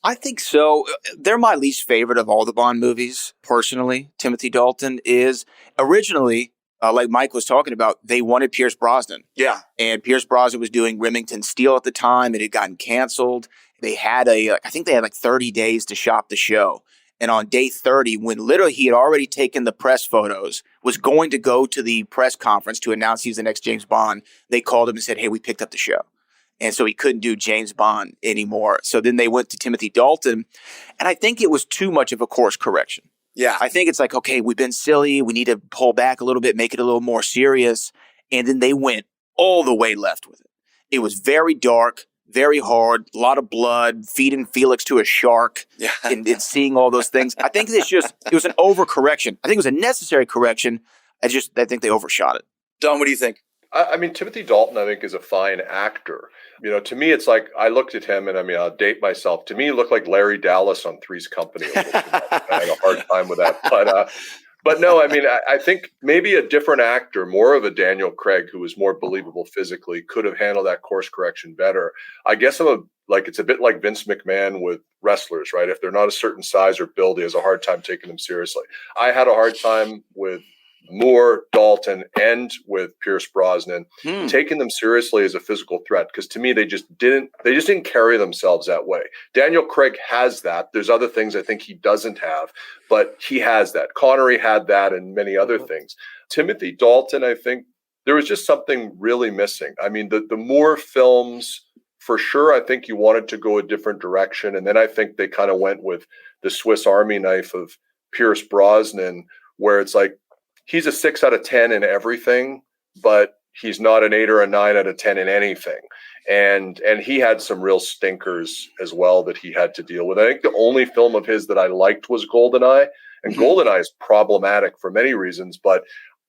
I think so. They're my least favorite of all the Bond movies, personally. Timothy Dalton is originally, like Mike was talking about, they wanted Pierce Brosnan.
Yeah.
And Pierce Brosnan was doing Remington Steele at the time. It had gotten canceled. They had I think they had like 30 days to shop the show. And on day 30, when literally he had already taken the press photos, was going to go to the press conference to announce he's the next James Bond, they called him and said, hey, we picked up the show. And so he couldn't do James Bond anymore. So then they went to Timothy Dalton. And I think it was too much of a course correction.
Yeah.
I think it's like, okay, we've been silly. We need to pull back a little bit, make it a little more serious. And then they went all the way left with it. It was very dark, very hard, a lot of blood, feeding Felix to a shark, and seeing all those things. I think it was an overcorrection. I think it was a necessary correction. I think they overshot it.
Don, what do you think?
I mean, Timothy Dalton, I think, is a fine actor. To me, it's like, I looked at him, and I mean, I'll date myself. To me, he looked like Larry Dallas on Three's Company. I had a hard time with that. But no, I mean, I think maybe a different actor, more of a Daniel Craig, who was more believable physically, could have handled that course correction better. I guess it's a bit like Vince McMahon with wrestlers, right? If they're not a certain size or build, he has a hard time taking them seriously. I had a hard time with Moore, Dalton, and with Pierce Brosnan, taking them seriously as a physical threat, because to me they just didn't carry themselves that way. Daniel Craig has that. There's other things I think he doesn't have, but he has that. Connery had that, and many other things. Timothy Dalton, I think there was just something really missing. I mean, the Moore films, for sure, I think you wanted to go a different direction, and then I think they kind of went with the Swiss Army knife of Pierce Brosnan, where it's like, he's a 6 out of 10 in everything, but he's not an 8 or a 9 out of 10 in anything. And he had some real stinkers as well that he had to deal with. I think the only film of his that I liked was GoldenEye. And GoldenEye is problematic for many reasons, but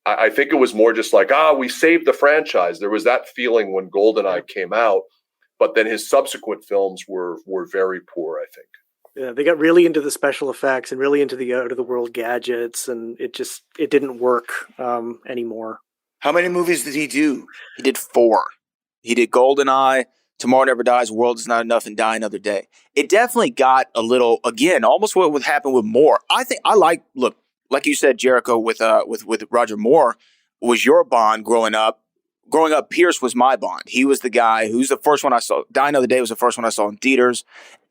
I think it was more just like, we saved the franchise. There was that feeling when GoldenEye came out, but then his subsequent films were very poor, I think.
Yeah, they got really into the special effects and really into the out-of-the-world gadgets, and it didn't work anymore.
How many movies did he do?
He did 4. He did GoldenEye, Tomorrow Never Dies, World Is Not Enough, and Die Another Day. It definitely got a little, again, almost what would happen with Moore. I think look, like you said, Jericho, with Roger Moore, was your Bond growing up. Growing up, Pierce was my Bond. He was the guy who's the first one I saw. Die Another Day was the first one I saw in theaters.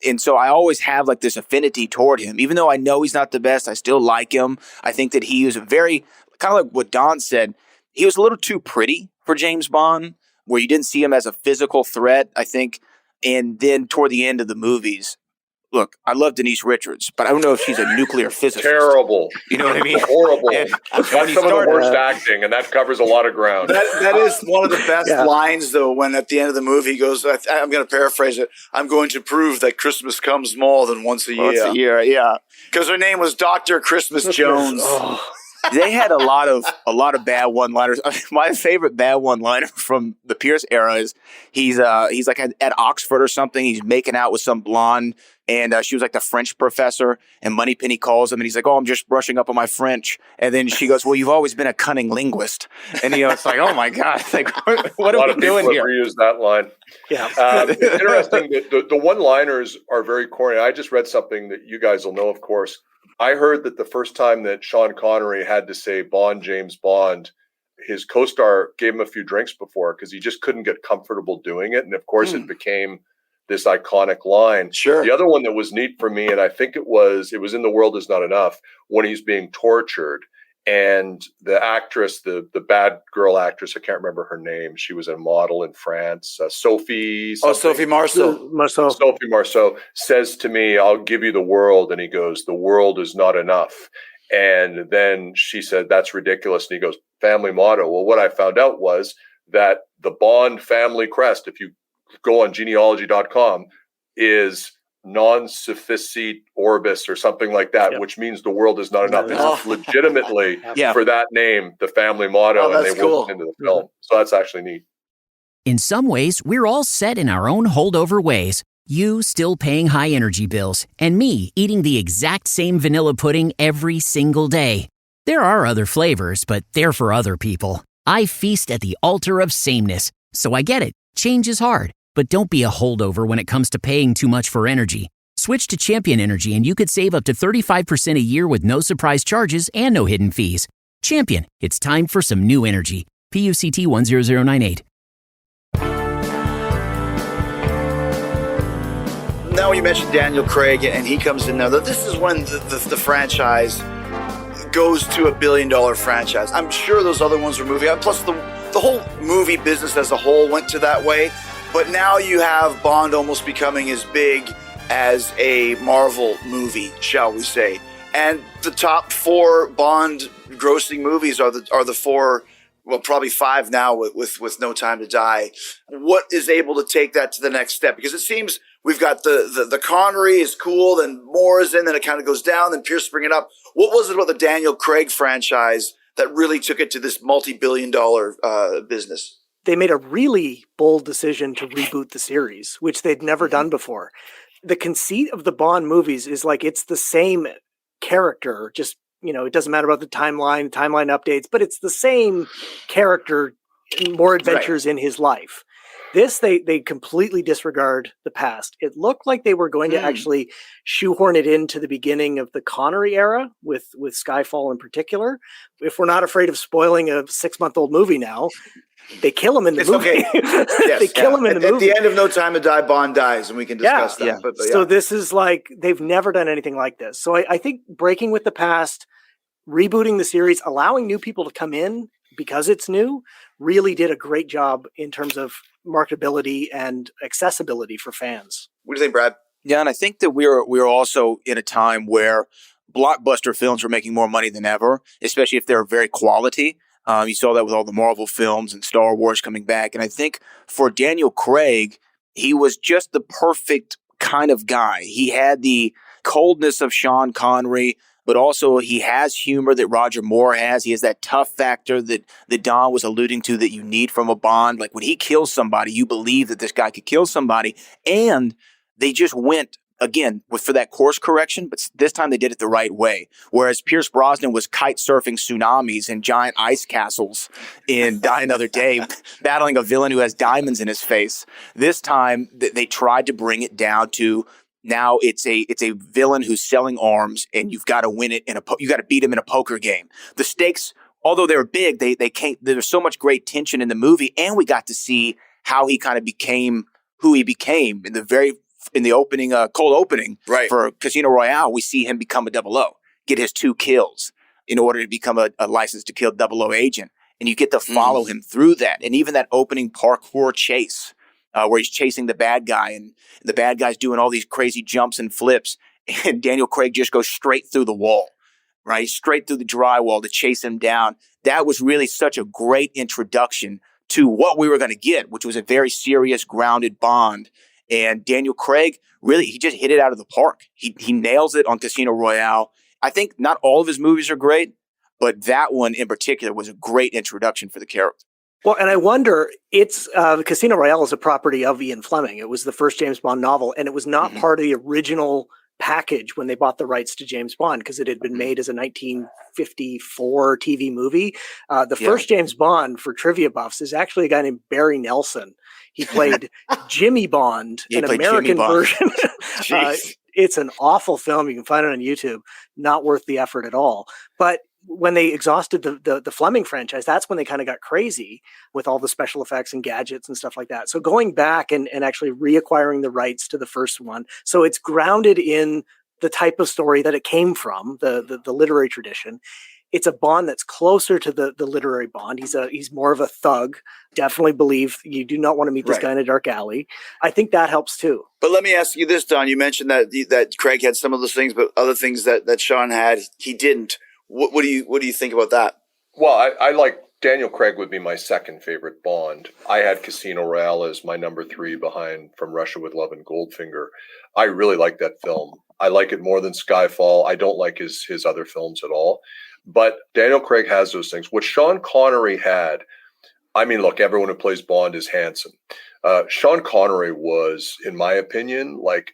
And so I always have like this affinity toward him. Even though I know he's not the best, I still like him. I think that he is a very, kind of like what Don said, he was a little too pretty for James Bond, where you didn't see him as a physical threat, I think. And then toward the end of the movies, look, I love Denise Richards, but I don't know if she's a nuclear physicist.
Terrible.
You know what I mean?
Horrible.
And
That's some of the worst acting, and that covers a lot of ground.
That is one of the best lines, though, when at the end of the movie he goes, I'm going to paraphrase it, I'm going to prove that Christmas comes more than once a year.
Once a year, yeah.
Because her name was Dr. Christmas Jones.
They had a lot of bad one-liners. My favorite bad one-liner from the Pierce era is he's like at Oxford or something. He's making out with some blonde, and she was like the French professor. And Moneypenny calls him, and he's like, "Oh, I'm just brushing up on my French." And then she goes, "Well, you've always been a cunning linguist." And it's like, oh my god, like what are we doing here?
Reused that line.
Yeah,
it's interesting that the one-liners are very corny. I just read something that you guys will know, of course. I heard that the first time that Sean Connery had to say Bond, James Bond, his co-star gave him a few drinks before because he just couldn't get comfortable doing it. And of course, it became this iconic line.
Sure.
The other one that was neat for me, and I think it was in The World Is Not Enough, when he's being tortured. And the actress, the bad girl actress, I can't remember her name. She was a model in France. Sophie
Marceau.
Sophie Marceau says to me, "I'll give you the world." And he goes, "The world is not enough." And then she said, "That's ridiculous." And he goes, "Family motto." Well, what I found out was that the Bond family crest, if you go on genealogy.com, is non sufficit orbis or something like that, which means the world is not enough. It's legitimately for that name, the family motto, and they wove it into the film. So that's actually neat.
In some ways, we're all set in our own holdover ways. You still paying high energy bills, and me eating the exact same vanilla pudding every single day. There are other flavors, but they're for other people. I feast at the altar of sameness, so I get it. Change is hard. But don't be a holdover when it comes to paying too much for energy. Switch to Champion Energy and you could save up to 35% a year with no surprise charges and no hidden fees. Champion, it's time for some new energy. PUCT 10098.
Now you mentioned Daniel Craig, and he comes in now. This is when the franchise goes to $1 billion franchise. I'm sure those other ones were moving. Plus, the whole movie business as a whole went to that way. But now you have Bond almost becoming as big as a Marvel movie, shall we say. And the top 4 Bond grossing movies are the 4, well, probably 5 now with No Time to Die. What is able to take that to the next step? Because it seems we've got the Connery is cool, then Moore is in, then it kind of goes down, then Pierce bring it up. What was it about the Daniel Craig franchise that really took it to this multi-billion-dollar business?
They made a really bold decision to reboot the series, which they'd never done before. The conceit of the Bond movies is like it's the same character, just, it doesn't matter about the timeline updates, but it's the same character, more adventures in his life. This, they completely disregard the past. It looked like they were going to actually shoehorn it into the beginning of the Connery era with Skyfall in particular. If we're not afraid of spoiling a 6-month-old movie now, they kill him in the movie.
Okay. Yes,
they kill him in the movie.
At the end of No Time to Die, Bond dies, and we can discuss that.
Yeah.
But
So this is like, they've never done anything like this. So I think breaking with the past, rebooting the series, allowing new people to come in because it's new, really did a great job in terms of marketability and accessibility for fans.
What do you think, Brad?
Yeah, and I think that we're also in a time where blockbuster films are making more money than ever, especially if they're very quality. You saw that with all the Marvel films and Star Wars coming back. And I think for Daniel Craig, he was just the perfect kind of guy. He had the coldness of Sean Connery, but also he has humor that Roger Moore has. He has that tough factor that Don was alluding to that you need from a Bond. Like when he kills somebody, you believe that this guy could kill somebody. And they just went, again, for that course correction, but this time they did it the right way. Whereas Pierce Brosnan was kite surfing tsunamis and giant ice castles in Die Another Day, battling a villain who has diamonds in his face. This time they tried to bring it down to now it's a villain who's selling arms, and you've got to win it you got to beat him in a poker game. The stakes, although they were big, they can't. There's so much great tension in the movie, and we got to see how he kind of became who he became in the opening, cold opening for Casino Royale. We see him become a 00, get his 2 kills in order to become a licensed to kill 00 agent. and you get to follow him through that. And even that opening parkour chase where he's chasing the bad guy and the bad guy's doing all these crazy jumps and flips, and Daniel Craig just goes straight through the wall, right? Straight through the drywall to chase him down. That was really such a great introduction to what we were going to get, which was a very serious, grounded Bond. And Daniel Craig, really, he just hit it out of the park. He nails it on Casino Royale. I think not all of his movies are great, but that one in particular was a great introduction for the character.
Well, and I wonder, it's Casino Royale is a property of Ian Fleming. It was the first James Bond novel, and it was not part of the original package when they bought the rights to James Bond because it had been made as a 1954 TV movie. The first James Bond, for trivia buffs, is actually a guy named Barry Nelson. He played Jimmy Bond, an American version. It's an awful film. You can find it on YouTube. Not worth the effort at all. But when they exhausted the Fleming franchise, that's when they kind of got crazy with all the special effects and gadgets and stuff like that. So going back and actually reacquiring the rights to the first one, so it's grounded in the type of story that it came from, the literary tradition. It's a Bond that's closer to the literary Bond. He's more of a thug. Definitely believe you do not want to meet this guy in a dark alley. I think that helps too.
But let me ask you this, Don. You mentioned that Craig had some of those things, but other things that Sean had, he didn't. What do you think about that?
Well, I like Daniel Craig would be my second favorite Bond. I had Casino Royale as my number 3 behind From Russia with Love and Goldfinger. I really like that film. I like it more than Skyfall. I don't like his other films at all. But Daniel Craig has those things. What Sean Connery had, I mean, look, everyone who plays Bond is handsome. Sean Connery was, in my opinion, like,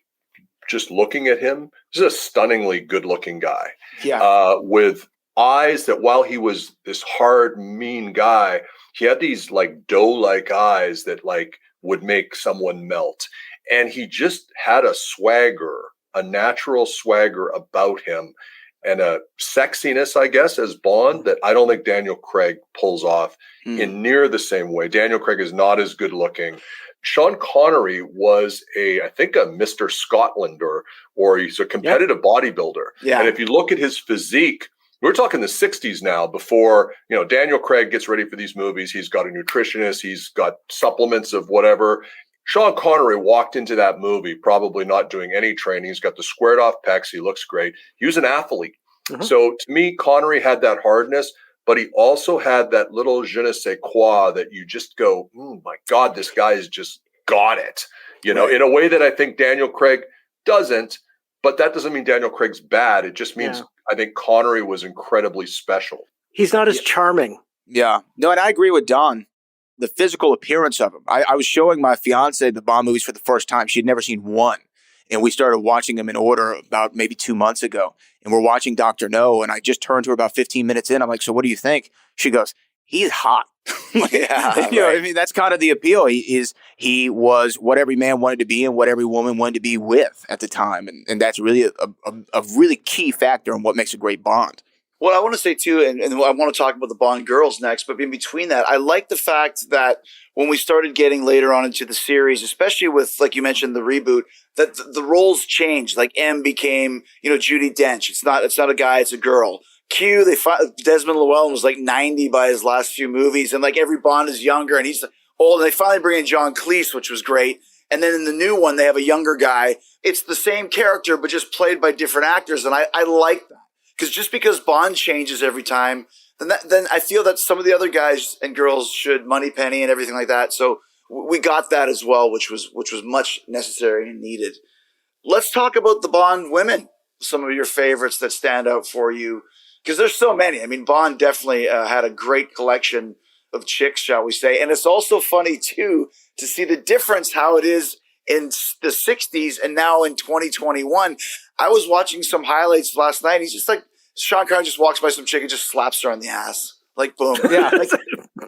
just looking at him, this is a stunningly good-looking guy. Yeah. With eyes that, while he was this hard, mean guy, he had these like doe-like eyes that like would make someone melt. And he just had a swagger, a natural swagger about him, and a sexiness, I guess, as Bond that I don't think Daniel Craig pulls off in near the same way. Daniel Craig is not as good looking. Sean Connery was I think a Mr. Scotland or he's a competitive bodybuilder. Yeah. And if you look at his physique, we're talking the 60s now, before, Daniel Craig gets ready for these movies. He's got a nutritionist. He's got supplements of whatever. Sean Connery walked into that movie probably not doing any training. He's got the squared off pecs. He looks great. He was an athlete. Mm-hmm. So to me, Connery had that hardness, but he also had that little je ne sais quoi that you just go, oh my God, this guy's just got it, in a way that I think Daniel Craig doesn't. But that doesn't mean Daniel Craig's bad. It just means I think Connery was incredibly special.
He's not as charming.
Yeah. No, and I agree with Don. The physical appearance of him. I was showing my fiance the Bond movies for the first time. She'd never seen one. And we started watching them in order about maybe 2 months ago. And we're watching Dr. No. And I just turned to her about 15 minutes in. I'm like, so what do you think? She goes, he's hot. I mean, that's kind of the appeal. He was what every man wanted to be and what every woman wanted to be with at the time. And that's really a really key factor in what makes a great Bond.
Well, I want to say too, and I want to talk about the Bond girls next, but in between that, I like the fact that when we started getting later on into the series, especially with, like you mentioned, the reboot, that the roles changed. Like M became, Judi Dench. It's not a guy, it's a girl. Q, Desmond Llewellyn was like 90 by his last few movies, and like every Bond is younger, and he's old. And they finally bring in John Cleese, which was great. And then in the new one, they have a younger guy. It's the same character, but just played by different actors, and I like that. Because just because Bond changes every time, then I feel that some of the other guys and girls should Moneypenny and everything like that. So we got that as well, which was much necessary and needed. Let's talk about the Bond women. Some of your favorites that stand out for you, because there's so many. I mean, Bond definitely had a great collection of chicks, shall we say? And it's also funny too to see the difference how it is in the 60s and now in 2021. I was watching some highlights last night. He's just like, Sean Connery just walks by some chick and just slaps her on the ass. Like, boom. Yeah. Like,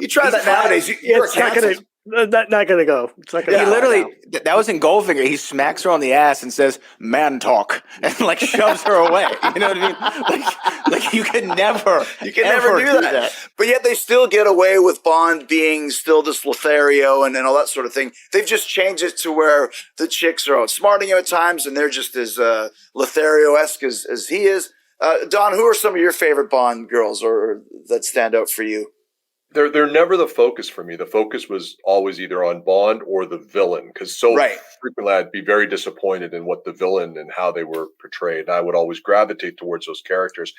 you try that nowadays.
It's not going to go. It's not going to
He literally, that was in Goldfinger. He smacks her on the ass and says, man talk, and like shoves her away. You know what I mean? Like you can never
do that. But yet they still get away with Bond being still this Lothario and all that sort of thing. They've just changed it to where the chicks are outsmarting him at times and they're just as Lothario-esque as he is. Don, who are some of your favorite Bond girls or that stand out for you?
They're never the focus for me. The focus was always either on Bond or the villain, because frequently I'd be very disappointed in what the villain and how they were portrayed. And I would always gravitate towards those characters.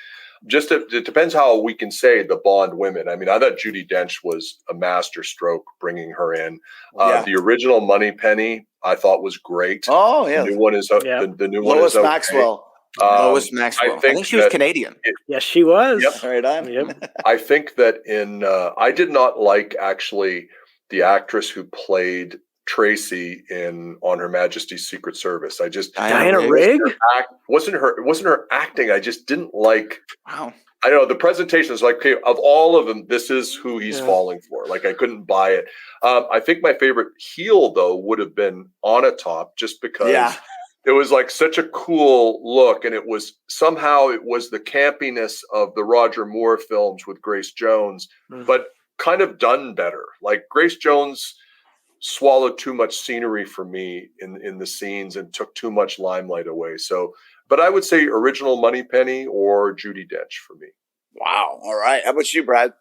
It depends how we can say the Bond women. I mean, I thought Judi Dench was a master stroke bringing her in. The original Moneypenny I thought was great.
Oh yeah,
the new one is the new one
Lois
is okay.
Maxwell.
Lois Maxwell. I think she was Canadian.
Yes, she was.
Yep. Right on.
Yep.
I think that I did not like actually the actress who played Tracy on Her Majesty's Secret Service.
Diana Rigg
wasn't her acting. I just didn't like.
Wow.
I don't know, the presentation is like, okay, of all of them, this is who he's falling for. Like, I couldn't buy it. I think my favorite heel though would have been Onatopp, just because. It was like such a cool look, and it was the campiness of the Roger Moore films with Grace Jones, but kind of done better. Like, Grace Jones swallowed too much scenery for me in the scenes and took too much limelight away. So, but I would say original Moneypenny or Judi Dench for me.
Wow. All right. How about you, Brad?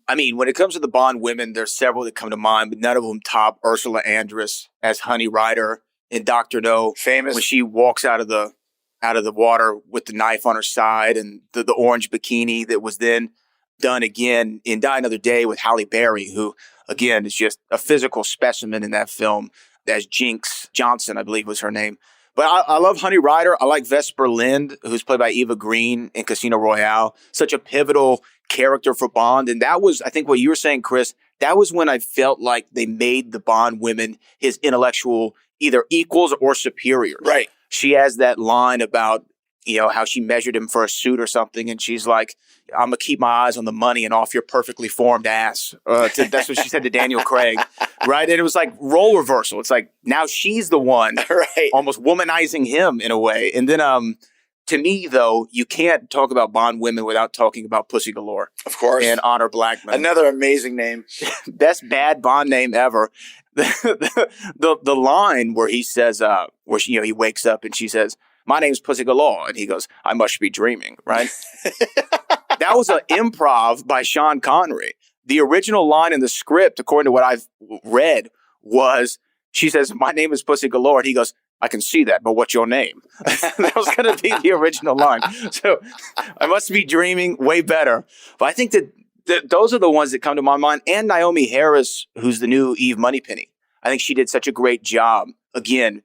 I mean, when it comes to the Bond women, there's several that come to mind, but none of them top Ursula Andress as Honey Rider in Dr. No.
Famous.
When she walks out of the water with the knife on her side, and the orange bikini that was then done again in Die Another Day with Halle Berry, who, again, is just a physical specimen in that film, as Jinx Johnson, I believe was her name. But I love Honey Rider. I like Vesper Lynd, who's played by Eva Green in Casino Royale. Such a pivotal character for Bond. And that was, I think what you were saying, Chris, that was when I felt like they made the Bond women his intellectual either equals or superiors.
Right.
She has that line about, how she measured him for a suit or something. And she's like, I'm going to keep my eyes on the money and off your perfectly formed ass. That's what she said to Daniel Craig. Right. And it was like role reversal. It's like now she's the one almost womanizing him in a way. And then to me, though, you can't talk about Bond women without talking about Pussy Galore.
Of course.
And Honor Blackman.
Another amazing name.
Best bad Bond name ever. The line where he says, he wakes up and she says, my name's Pussy Galore. And he goes, I must be dreaming, right? That was an improv by Sean Connery. The original line in the script, according to what I've read, was, she says, my name is Pussy Galore. And he goes, I can see that, but what's your name? That was going to be the original line. So I must be dreaming, way better. But I think that those are the ones that come to my mind. And Naomi Harris, who's the new Eve Moneypenny. I think she did such a great job. Again,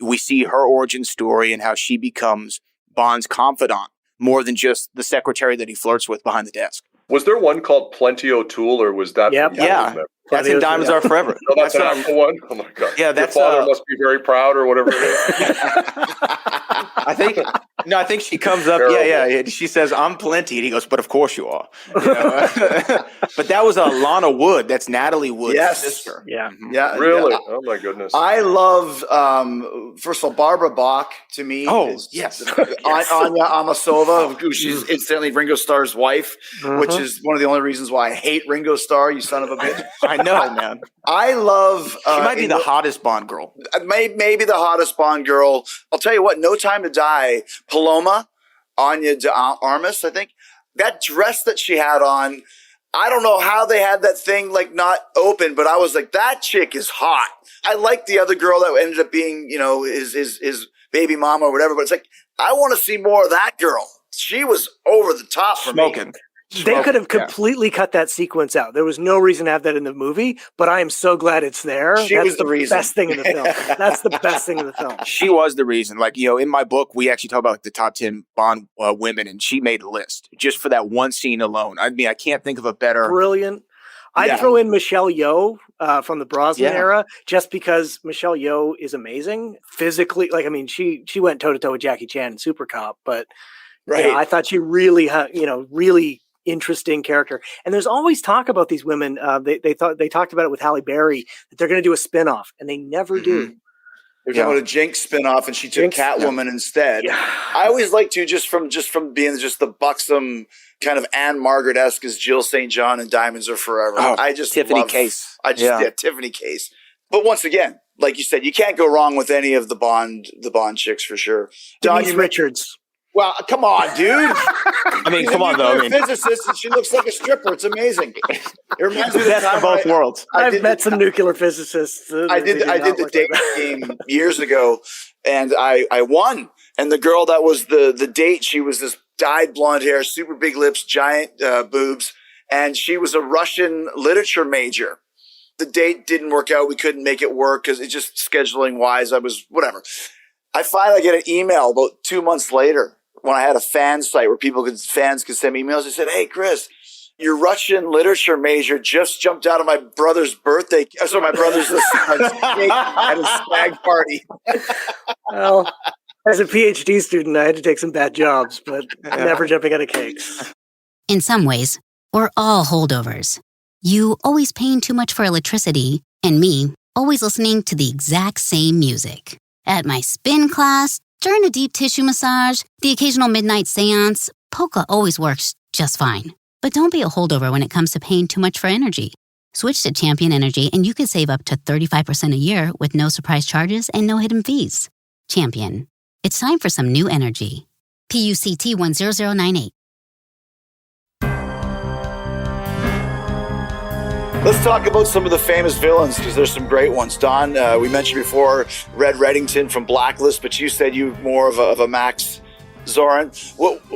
we see her origin story and how she becomes Bond's confidant more than just the secretary that he flirts with behind the desk.
Was there one called Plenty O'Toole, or was that?
Yep.
Yeah. That's in Diamonds Are Forever.
No, that's an actual one? Oh, my God.
Yeah, that's
Your father must be very proud, or whatever it is.
I think she comes up. Yeah. She says, I'm Plenty. And he goes, but of course you are. But that was Lana Wood. That's Natalie Wood's sister.
Yeah.
Yeah.
Really?
Yeah.
Oh, my goodness.
I love, first of all, Barbara Bach to me.
Yes.
Anya Amasova, who she's incidentally Ringo Starr's wife, which is one of the only reasons why I hate Ringo Starr, you son of a bitch.
I know, man.
I love...
she might be the hottest Bond girl.
Maybe the hottest Bond girl. I'll tell you what, No Time to Die, Paloma, Anya de Armas, I think. That dress that she had on, I don't know how they had that thing like not open, but I was like, that chick is hot. I like the other girl that ended up being, his baby mama or whatever, but it's like, I want to see more of that girl. She was over the top for me.
They could have completely cut that sequence out. There was no reason to have that in the movie, but I am so glad it's there.
She was the reason.
Best thing in the film. That's the best thing in the film.
She was the reason. Like, in my book, we actually talk about the top 10 Bond women, and she made a list just for that one scene alone. I mean, I can't think of a better.
Brilliant. I'd throw in Michelle Yeoh from the Brosnan era, just because Michelle Yeoh is amazing physically. Like, I mean, she went toe to toe with Jackie Chan in Super Cop, but I thought she really, really interesting character. And there's always talk about these women. They talked about it with Halle Berry that they're going to do a spinoff, and they never do.
They're talking about a Jinx spinoff, and she took Catwoman instead. Yeah. I always like to just from being just the buxom kind of Anne Margaret-esque as Jill St. John and Diamonds Are Forever. I just
Tiffany Case.
Tiffany Case. But once again, like you said, you can't go wrong with any of the Bond chicks for sure.
Denise Richards.
Well, come on, dude.
I mean,
She's
come
a
on, though. I mean,
physicist, and she looks like a stripper. It's amazing. It reminds me of the
best
time
of both worlds.
I've met some nuclear physicists.
I did the date game years ago, and I won. And the girl that was the date, she was this dyed blonde hair, super big lips, giant boobs, and she was a Russian literature major. The date didn't work out. We couldn't make it work because it's just scheduling wise. I was whatever. I finally get an email about 2 months later when I had a fan site where fans could send me emails. They said, "Hey, Chris, your Russian literature major just jumped out of my brother's birthday. So my brother's cake at his stag party."
Well, as a PhD student, I had to take some bad jobs, but never jumping out of cakes.
In some ways, we're all holdovers. You always paying too much for electricity, and me always listening to the exact same music. At my spin class, during a deep tissue massage, the occasional midnight seance, polka always works just fine. But don't be a holdover when it comes to paying too much for energy. Switch to Champion Energy and you could save up to 35% a year with no surprise charges and no hidden fees. Champion. It's time for some new energy. PUCT 10098.
Let's talk about some of the famous villains because there's some great ones. Don, we mentioned before Red Reddington from Blacklist, but you said you more of a Max Zorin.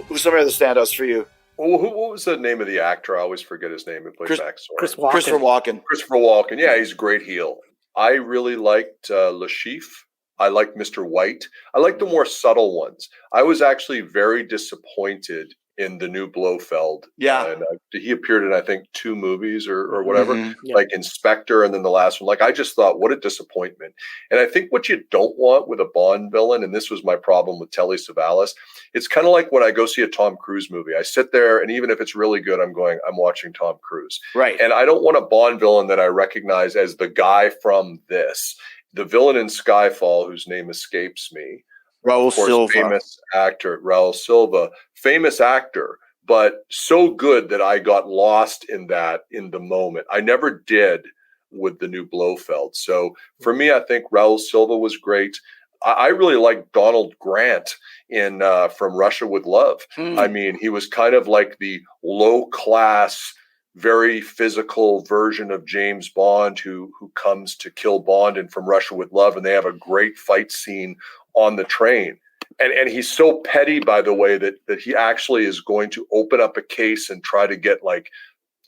Who's some of the standouts for you?
What was the name of the actor? I always forget his name. Who played Max Zorin?
Christopher Walken.
Christopher Walken. Yeah, he's a great heel. I really liked Le Chiffre. I liked Mr. White. I liked the more subtle ones. I was actually very disappointed in the new Blofeld.
Yeah.
And he appeared in, I think, 2 movies or whatever, like Inspector and then the last one. Like, I just thought, what a disappointment. And I think what you don't want with a Bond villain, and this was my problem with Telly Savalas, it's kind of like when I go see a Tom Cruise movie. I sit there, and even if it's really good, I'm watching Tom Cruise.
Right.
And I don't want a Bond villain that I recognize as the guy from this. The villain in Skyfall, whose name escapes me,
Raul Silva.
Famous actor, Raul Silva, famous actor, but so good that I got lost in that in the moment. I never did with the new Blofeld. So for me, I think Raul Silva was great. I really like Donald Grant in From Russia with Love. I mean, he was kind of like the low class, very physical version of James Bond who comes to kill Bond in From Russia with Love, and they have a great fight scene on the train. And he's so petty, by the way, that he actually is going to open up a case and try to get like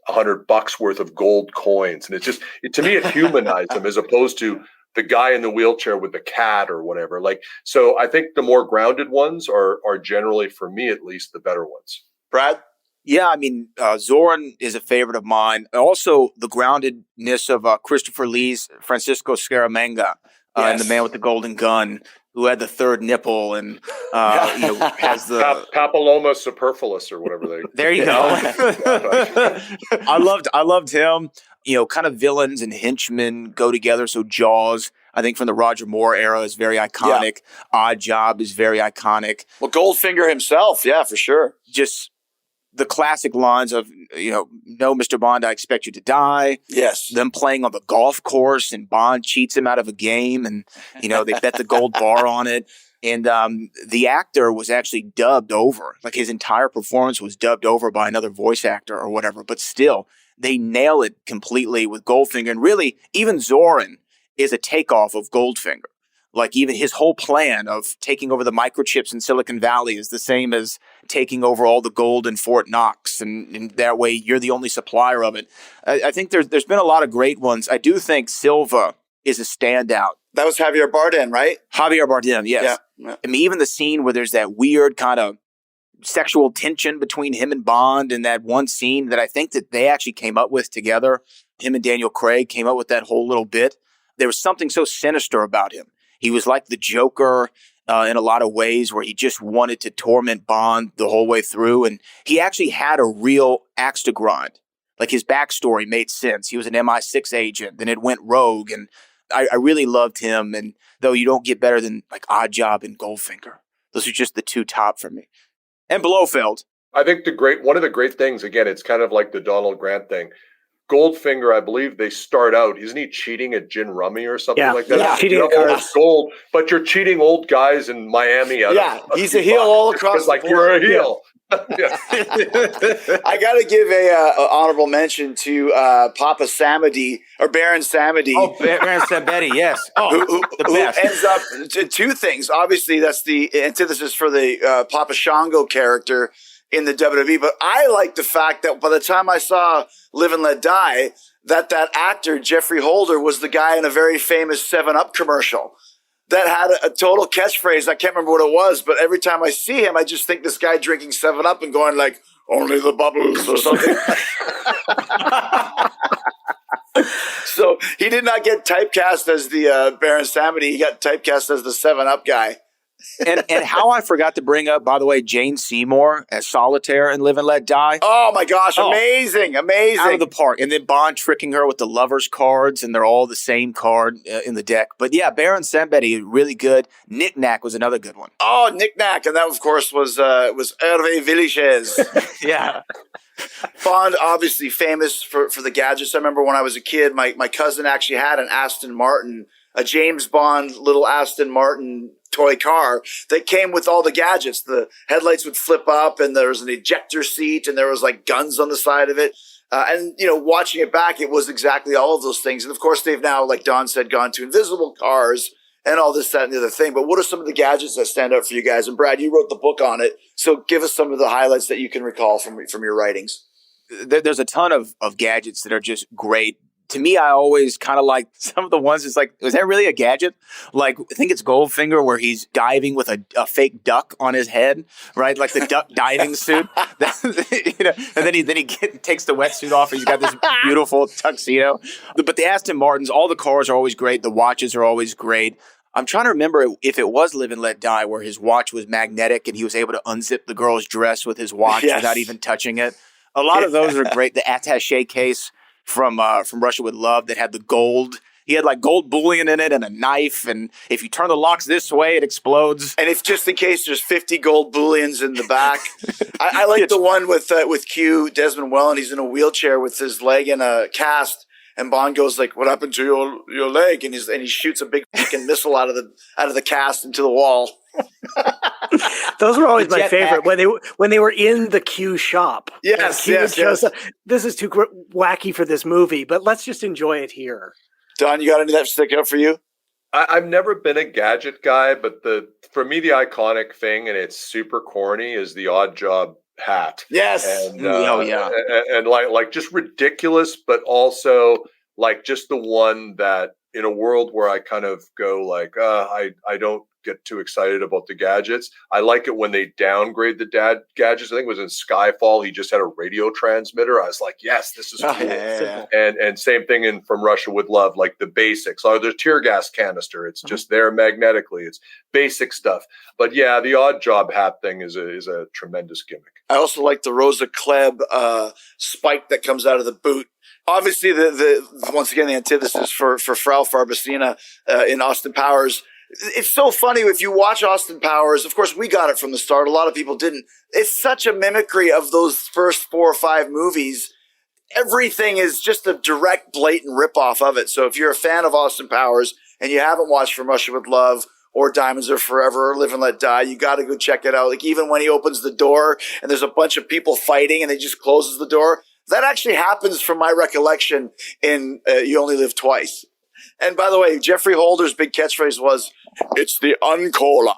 $100 worth of gold coins. And to me, it humanized him as opposed to the guy in the wheelchair with the cat or whatever. Like, so I think the more grounded ones are generally, for me at least, the better ones.
Brad?
Yeah, I mean, Zorin is a favorite of mine. Also, the groundedness of Christopher Lee's Francisco Scaramanga and the Man with the Golden Gun, who had the third nipple and has the
papilloma superfluous or whatever they.
There you go. I loved him. Kind of villains and henchmen go together. So Jaws, I think from the Roger Moore era, is very iconic. Yeah. Odd Job is very iconic.
Well, Goldfinger himself, yeah, for sure.
Just the classic lines of, no, Mr. Bond, I expect you to die.
Yes.
Them playing on the golf course and Bond cheats him out of a game and, they bet the gold bar on it. And the actor was actually dubbed over. Like his entire performance was dubbed over by another voice actor or whatever. But still, they nail it completely with Goldfinger. And really, even Zorin is a takeoff of Goldfinger. Like even his whole plan of taking over the microchips in Silicon Valley is the same as taking over all the gold in Fort Knox. And that way you're the only supplier of it. I think there's been a lot of great ones. I do think Silva is a standout.
That was Javier Bardem, right?
Javier Bardem, yes. Yeah. I mean, even the scene where there's that weird kind of sexual tension between him and Bond in that one scene that I think that they actually came up with together. Him and Daniel Craig came up with that whole little bit. There was something so sinister about him. He was like the Joker in a lot of ways where he just wanted to torment Bond the whole way through. And he actually had a real axe to grind. Like his backstory made sense. He was an MI6 agent, then it went rogue. And I really loved him. And though you don't get better than like Odd Job and Goldfinger. Those are just the two top for me. And Blofeld.
I think one of the great things, again, it's kind of like the Donald Grant thing. Goldfinger, I believe they start out, isn't he cheating at gin rummy or something like that?
Yeah, cheating
you
at
have all
cards.
this gold, but you're cheating old guys in Miami.
He's a heel all across the
like
board.
you're a heel.
I got to give a honorable mention to Papa Samedi or Baron Samedi.
Oh, Baron Samedi, yes.
Who ends up two things. Obviously, that's the antithesis for the Papa Shango character in the WWE. But I like the fact that by the time I saw Live and Let Die, that actor, Jeffrey Holder, was the guy in a very famous 7-Up commercial that had a total catchphrase. I can't remember what it was, but every time I see him, I just think this guy drinking 7-Up and going like, only the bubbles or something. So he did not get typecast as the Baron Samedi. He got typecast as the 7-Up guy.
and how I forgot to bring up, by the way, Jane Seymour as Solitaire in Live and Let Die.
Oh my gosh, amazing.
Out of the park. And then Bond tricking her with the lovers cards, and they're all the same card in the deck. But yeah, Baron Samedi, really good. Knick Knack was another good one.
Oh, Knick Knack. And that, of course, was Hervé Villechaize.
Yeah.
Bond, obviously famous for the gadgets. I remember when I was a kid, my cousin actually had an Aston Martin, a James Bond little Aston Martin toy car that came with all the gadgets. The headlights would flip up, and there was an ejector seat, and there was like guns on the side of it. And, watching it back, it was exactly all of those things. And of course, they've now, like Don said, gone to invisible cars and all this, that, and the other thing. But what are some of the gadgets that stand out for you guys? And Brad, you wrote the book on it. So give us some of the highlights that you can recall from your writings.
There's a ton of gadgets that are just great. To me, I always kind of like some of the ones. It's like, is that really a gadget? Like, I think it's Goldfinger where he's diving with a fake duck on his head, right? Like the duck diving suit. And then he takes the wetsuit off. And he's got this beautiful tuxedo. But the Aston Martins, all the cars are always great. The watches are always great. I'm trying to remember if it was Live and Let Die where his watch was magnetic and he was able to unzip the girl's dress with his watch without even touching it. A lot of those are great. The attaché case from Russia with Love that had the gold. He had like gold bullion in it and a knife. And if you turn the locks this way, it explodes.
And if just in case there's 50 gold bullions in the back. I like the one with Q, Desmond Welland. He's in a wheelchair with his leg in a cast. And Bond goes like, "What happened to your leg?" And he shoots a big fucking missile out of the cast into the wall.
Those were always my favorite when they were in the Q shop.
Yes.
This is too wacky for this movie, but let's just enjoy it here.
Don, you got any that stick out for you?
I've never been a gadget guy, but for me the iconic thing, and it's super corny, is the Odd Job hat.
Yes.
And, and like just ridiculous, but also like just the one that in a world where I kind of go like, I don't get too excited about the gadgets. I like it when they downgrade the gadgets. I think it was in Skyfall. He just had a radio transmitter. I was like, yes, this is cool.
Yeah.
And same thing in From Russia with Love, like the basics. Oh, there's tear gas canister. It's just there magnetically. It's basic stuff. But yeah, the Odd Job hat thing is a tremendous gimmick.
I also like the Rosa Klebb spike that comes out of the boot. Obviously, the once again, the antithesis for Frau Farbacina in Austin Powers. It's so funny if you watch Austin Powers. Of course, we got it from the start. A lot of people didn't. It's such a mimicry of those first 4 or 5 movies. Everything is just a direct, blatant ripoff of it. So if you're a fan of Austin Powers and you haven't watched From Russia with Love or Diamonds Are Forever or Live and Let Die, you got to go check it out. Like even when he opens the door and there's a bunch of people fighting and he just closes the door, that actually happens from my recollection in You Only Live Twice. And by the way, Jeffrey Holder's big catchphrase was, "It's the Uncola."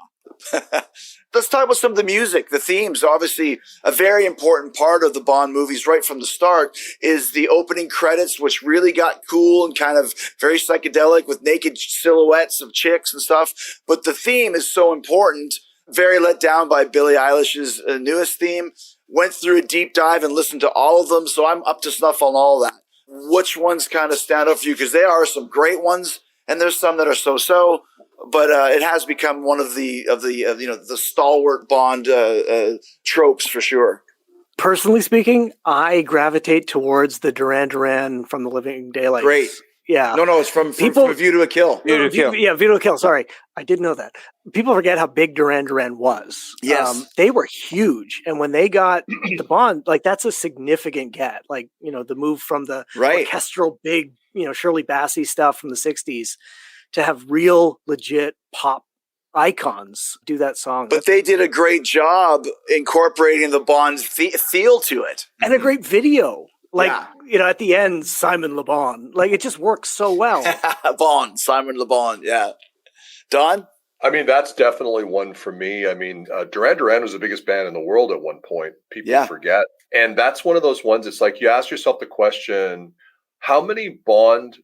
Let's talk about some of the music, the themes. Obviously, a very important part of the Bond movies right from the start is the opening credits, which really got cool and kind of very psychedelic with naked silhouettes of chicks and stuff. But the theme is so important. Very let down by Billie Eilish's newest theme. Went through a deep dive and listened to all of them, so I'm up to snuff on all of that. Which ones kind of stand out for you? Because there are some great ones, and there's some that are so-so. But it has become one of the stalwart Bond tropes for sure.
Personally speaking, I gravitate towards the Duran Duran from the Living Daylights.
Great.
Yeah.
No, it's from A View to a Kill.
View to a Kill.
Yeah, View to a Kill. Sorry. I did know that. People forget how big Duran Duran was.
Yes.
They were huge. And when they got the Bond, like that's a significant get. Like, you know, the move from the orchestral big, you know, Shirley Bassey stuff from the 60s to have real legit pop icons do that song.
But they did a great job incorporating the Bond feel to it.
And a great video. Like, you know, at the end, Simon Le Bon. Like, it just works so well.
Simon Le Bon, yeah. Don?
I mean, that's definitely one for me. I mean, Duran Duran was the biggest band in the world at one point. People forget. And that's one of those ones, it's like you ask yourself the question, how many Bond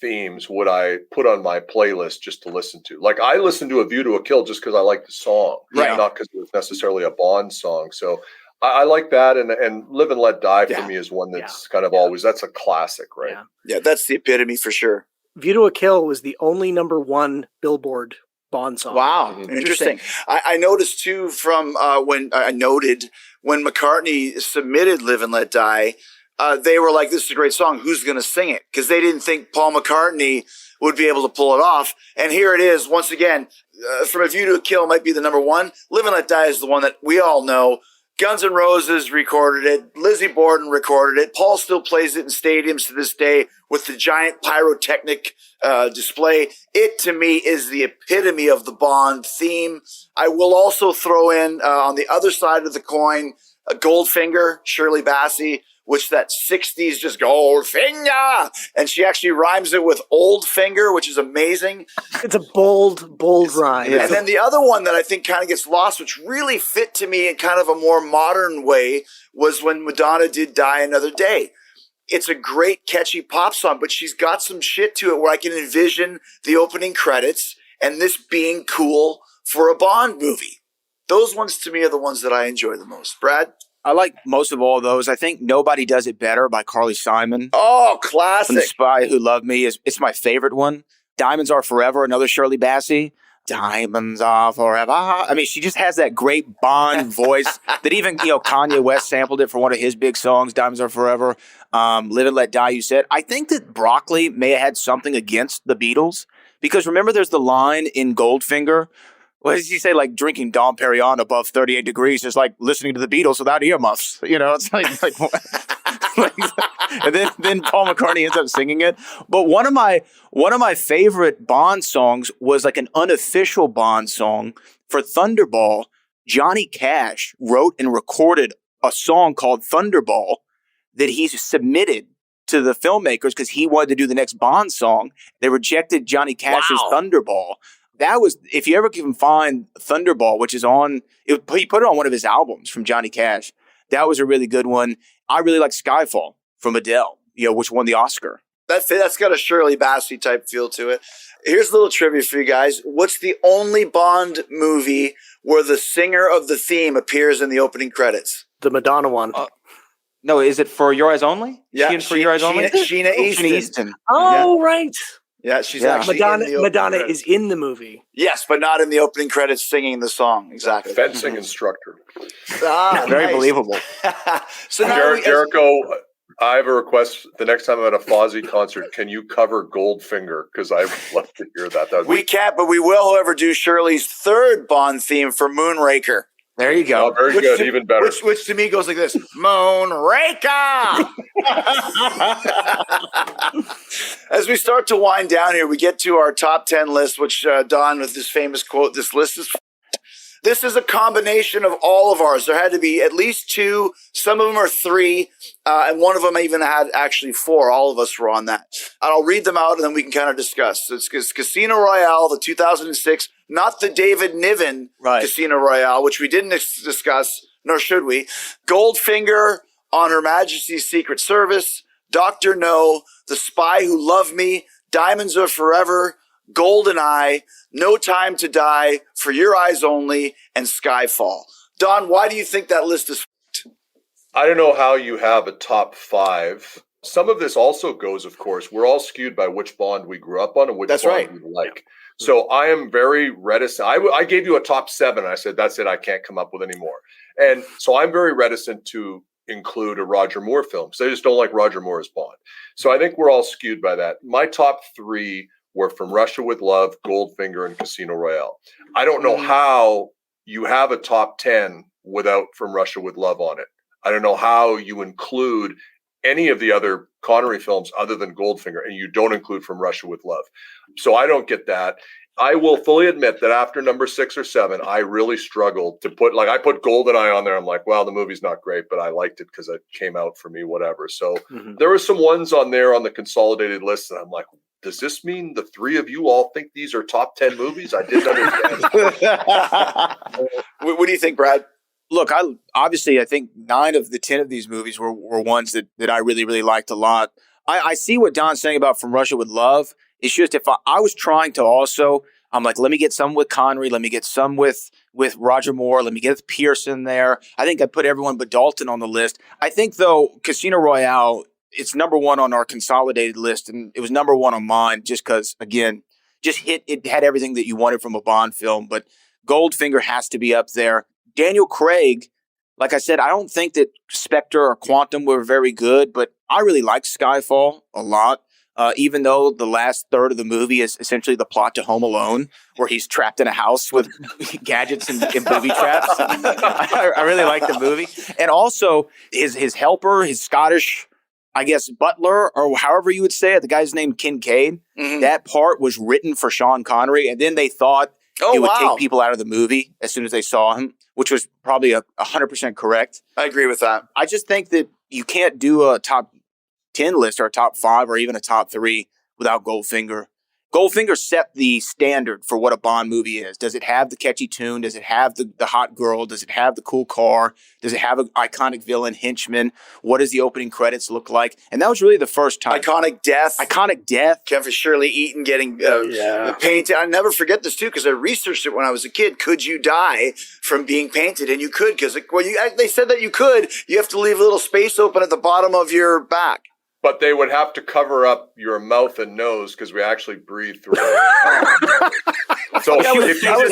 themes would I put on my playlist just to listen to? Like, I listen to A View to a Kill just because I like the song, not because it was necessarily a Bond song. So I like that, and Live and Let Die for me is one that's kind of always, that's a classic, right?
Yeah, that's the epitome for sure.
View to a Kill was the only #1 Billboard Bond song.
Wow, interesting. I noticed too from when McCartney submitted Live and Let Die, they were like, this is a great song, who's going to sing it? Because they didn't think Paul McCartney would be able to pull it off. And here it is, once again, from A View to a Kill might be the #1. Live and Let Die is the one that we all know. Guns N' Roses recorded it. Lizzie Borden recorded it. Paul still plays it in stadiums to this day with the giant pyrotechnic display. It, to me, is the epitome of the Bond theme. I will also throw in, on the other side of the coin, Goldfinger, Shirley Bassey, which that 60s just Goldfinger. And she actually rhymes it with Old Finger, which is amazing.
It's a bold rhyme.
And then the other one that I think kind of gets lost, which really fit to me in kind of a more modern way, was when Madonna did Die Another Day. It's a great catchy pop song, but she's got some shit to it where I can envision the opening credits and this being cool for a Bond movie. Those ones to me are the ones that I enjoy the most. Brad?
I like most of all of those. I think Nobody Does It Better by Carly Simon.
Oh, classic.
And The Spy Who Loved Me it's my favorite one. Diamonds Are Forever, another Shirley Bassey. Diamonds are forever. I mean, she just has that great Bond voice that even, Kanye West sampled it for one of his big songs, Diamonds Are Forever. Live and Let Die, you said. I think that Broccoli may have had something against the Beatles because remember there's the line in Goldfinger. What does he say? Like drinking Dom Perignon above 38 degrees is like listening to the Beatles without earmuffs. It's like and then Paul McCartney ends up singing it. But one of my favorite Bond songs was like an unofficial Bond song for Thunderball. Johnny Cash wrote and recorded a song called Thunderball that he submitted to the filmmakers because he wanted to do the next Bond song. They rejected Johnny Cash's Thunderball. That was, if you ever can find Thunderball, which is he put it on one of his albums from Johnny Cash. That was a really good one. I really like Skyfall from Adele, which won the Oscar.
That's got a Shirley Bassey type feel to it. Here's a little trivia for you guys. What's the only Bond movie where the singer of the theme appears in the opening credits?
The Madonna one.
No, is it For Your Eyes Only?
Yeah,
For Your Eyes Only?
Sheena Easton.
Oh, right.
Yeah, she's actually
Madonna is in the movie.
Yes, but not in the opening credits singing the song. Exactly.
Fencing instructor.
Very believable.
So now
Jericho, I have a request. The next time I'm at a Fozzy concert, can you cover Goldfinger? Because I would love to hear that.
We can't, but we will, however, do Shirley's third Bond theme for Moonraker.
There you go.
Oh, very good. Even better.
Which to me goes like this. Moonraker! As we start to wind down here, we get to our top 10 list, which Don, with this famous quote, this list is This is a combination of all of ours. There had to be at least 2. Some of them are 3. And one of them even had actually 4. All of us were on that. And I'll read them out and then we can kind of discuss. It's Casino Royale, the 2006, not the David Niven Casino Royale, which we didn't discuss, nor should we. Goldfinger, On Her Majesty's Secret Service, Dr. No, The Spy Who Loved Me, Diamonds Are Forever, GoldenEye, No Time to Die, For Your Eyes Only, and Skyfall. Don, why do you think that list is f***ed?
I don't know how you have a top 5. Some of this also goes, of course, we're all skewed by which Bond we grew up on and which Bond we like. So I am very reticent. I gave you a top 7. And I said, that's it. I can't come up with any more. And so I'm very reticent to include a Roger Moore film because they just don't like Roger Moore as Bond. So I think we're all skewed by that. My top 3 were From Russia with Love, Goldfinger, and Casino Royale. I don't know how you have a top 10 without From Russia with Love on it. I don't know how you include any of the other Connery films other than Goldfinger, and you don't include From Russia with Love. So I don't get that. I will fully admit that after number 6 or 7, I really struggled to put, like, I put GoldenEye on there. I'm like, well, the movie's not great, but I liked it because it came out for me, whatever. So there were some ones on there on the consolidated list that I'm like, does this mean the 3 of you all think these are top 10 movies? I didn't understand.
What do you think, Brad?
Look, I think 9 of the 10 of these movies were ones that I really, really liked a lot. I see what Don's saying about From Russia with Love. It's just if I was trying to also, I'm like, let me get some with Connery, let me get some with Roger Moore, let me get Pearson there. I think I put everyone but Dalton on the list. I think, though, Casino Royale, it's number 1 on our consolidated list, and it was number 1 on mine just because, again, it had everything that you wanted from a Bond film. But Goldfinger has to be up there. Daniel Craig, like I said, I don't think that Spectre or Quantum were very good, but I really like Skyfall a lot. Even though the last third of the movie is essentially the plot to Home Alone, where he's trapped in a house with gadgets and booby traps. I really like the movie. And also his helper, his Scottish, I guess, butler, or however you would say it, the guy's name Kincaid. That part was written for Sean Connery, and then they thought it would take people out of the movie as soon as they saw him, which was probably 100% correct.
I agree with that.
I just think that you can't do a top 10 list or a top 5 or even a top 3 without Goldfinger. Goldfinger set the standard for what a Bond movie is. Does it have the catchy tune? Does it have the hot girl? Does it have the cool car? Does it have an iconic villain, henchman? What does the opening credits look like? And that was really the first time.
Iconic death. Kevin Shirley Eaton getting painted. I never forget this, too, because I researched it when I was a kid. Could you die from being painted? And you could, because they said that you could. You have to leave a little space open at the bottom of your back.
But they would have to cover up your mouth and nose because we actually breathe through it. So if you just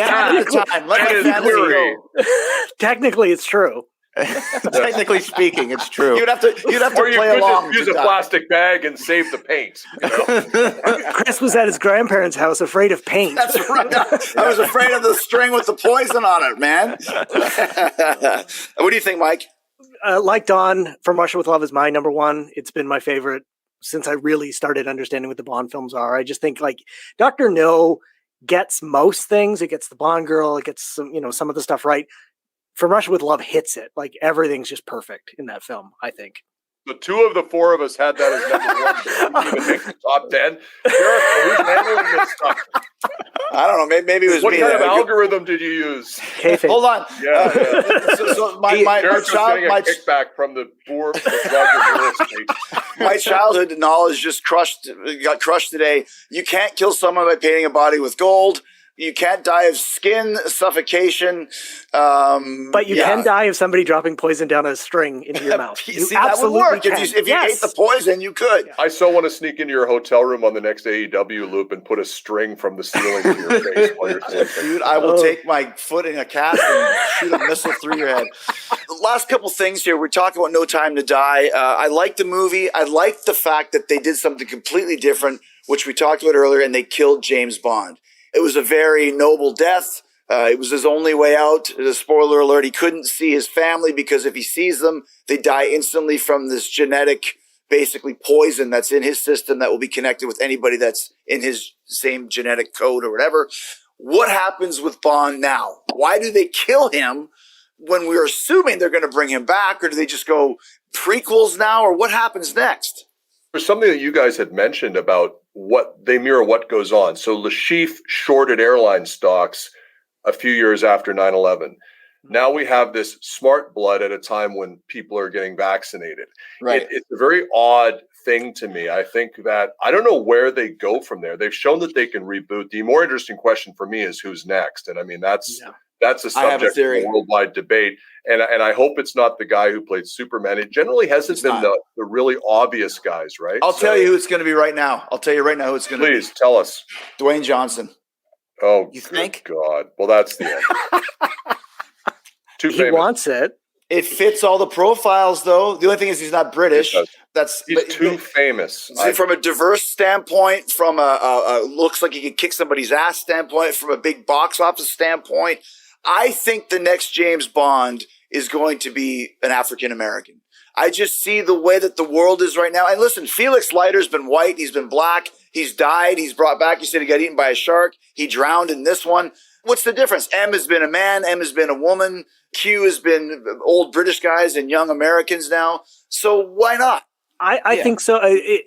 technically, it's true.
Technically speaking, it's true.
You'd have to
or you
play
could
along.
just use a plastic bag and save the paint. You know?
Chris was at his grandparents' house afraid of paint.
That's right. I was afraid of the string with the poison on it, man. What do you think, Mike?
Like Don, From Russia with Love is my number 1. It's been my favorite since I really started understanding what the Bond films are. I just think like Dr. No gets most things. It gets the Bond girl. It gets some of the stuff right. From Russia with Love hits it. Like everything's just perfect in that film, I think.
The 2 of the 4 of us had that as number 1. Even make the top 10. Who's handling this stuff?
I don't know. Maybe it was
what
me.
What kind of algorithm did you use?
Hold on.
Yeah.
So my
kickback from the poor
my childhood knowledge got crushed today. You can't kill someone by painting a body with gold. You can't die of skin suffocation.
But you can die of somebody dropping poison down a string into your mouth.
See, that would work. If you ate the poison, you could.
I so want to sneak into your hotel room on the next AEW loop and put a string from the ceiling to your face while you're sleeping.
Dude, I will take my foot in a cast and shoot a missile through your head. The last couple things here. We're talking about No Time to Die. I like the movie. I like the fact that they did something completely different, which we talked about earlier, and they killed James Bond. It was a very noble death. It was his only way out. The spoiler alert, he couldn't see his family because if he sees them, they die instantly from this genetic, basically poison that's in his system that will be connected with anybody that's in his same genetic code or whatever. What happens with Bond now? Why do they kill him when we're assuming they're going to bring him back? Or do they just go prequels now? Or what happens next?
There's something that you guys had mentioned about what they mirror what goes on. So Lashif shorted airline stocks a few years after 9/11. Now we have this smart blood at a time when people are getting vaccinated.
Right.
It's a very odd thing to me. I think that I don't know where they go from there. They've shown that they can reboot. The more interesting question for me is who's next. And I mean, that's a subject of a worldwide debate. And I hope it's not the guy who played Superman. It generally hasn't been the really obvious guys, right?
I'll tell you who it's going to be right now. I'll tell you right now who it's going to be.
Please tell us.
Dwayne Johnson.
Oh,
you think?
God. Well, that's the end.
He wants it.
It fits all the profiles, though. The only thing is he's not British.
He's too famous.
From a diverse standpoint, from a looks like he could kick somebody's ass standpoint, from a big box office standpoint, I think the next James Bond is going to be an African American. I just see the way that the world is right now. And listen, Felix Leiter's been white. He's been black. He's died. He's brought back. He said he got eaten by a shark. He drowned in this one. What's the difference? M has been a man. M has been a woman. Q has been old British guys and young Americans now. So why not?
I think so.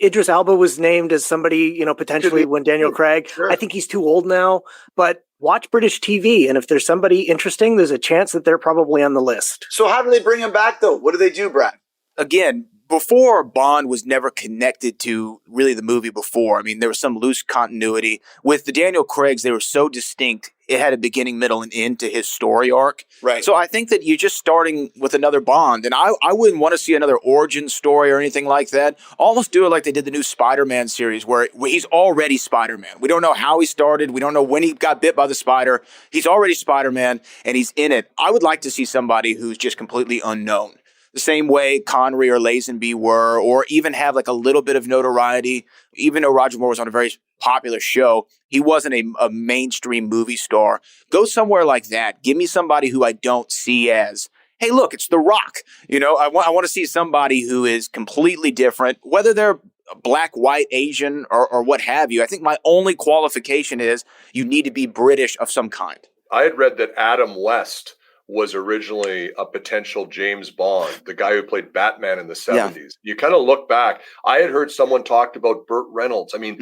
Idris Elba was named as somebody, potentially when Daniel Craig. Sure. I think he's too old now, but watch British TV. And if there's somebody interesting, there's a chance that they're probably on the list.
So how do they bring him back, though? What do they do, Brad?
Again, before, Bond was never connected to really the movie before. I mean, there was some loose continuity. With the Daniel Craigs, they were so distinct, it had a beginning, middle, and end to his story arc.
Right.
So I think that you're just starting with another Bond, and I wouldn't want to see another origin story or anything like that. Almost do it like they did the new Spider-Man series, where he's already Spider-Man. We don't know how he started. We don't know when he got bit by the spider. He's already Spider-Man, and he's in it. I would like to see somebody who's just completely unknown. The same way Connery or Lazenby were, or even have like a little bit of notoriety. Even though Roger Moore was on a very popular show, he wasn't a mainstream movie star. Go somewhere like that. Give me somebody who I don't see as, hey, look, it's The Rock. I want to see somebody who is completely different, whether they're black, white, Asian, or what have you. I think my only qualification is you need to be British of some kind.
I had read that Adam West was originally a potential James Bond, the guy who played Batman in the 70s. Yeah. You kind of look back. I had heard someone talked about Burt Reynolds. I mean,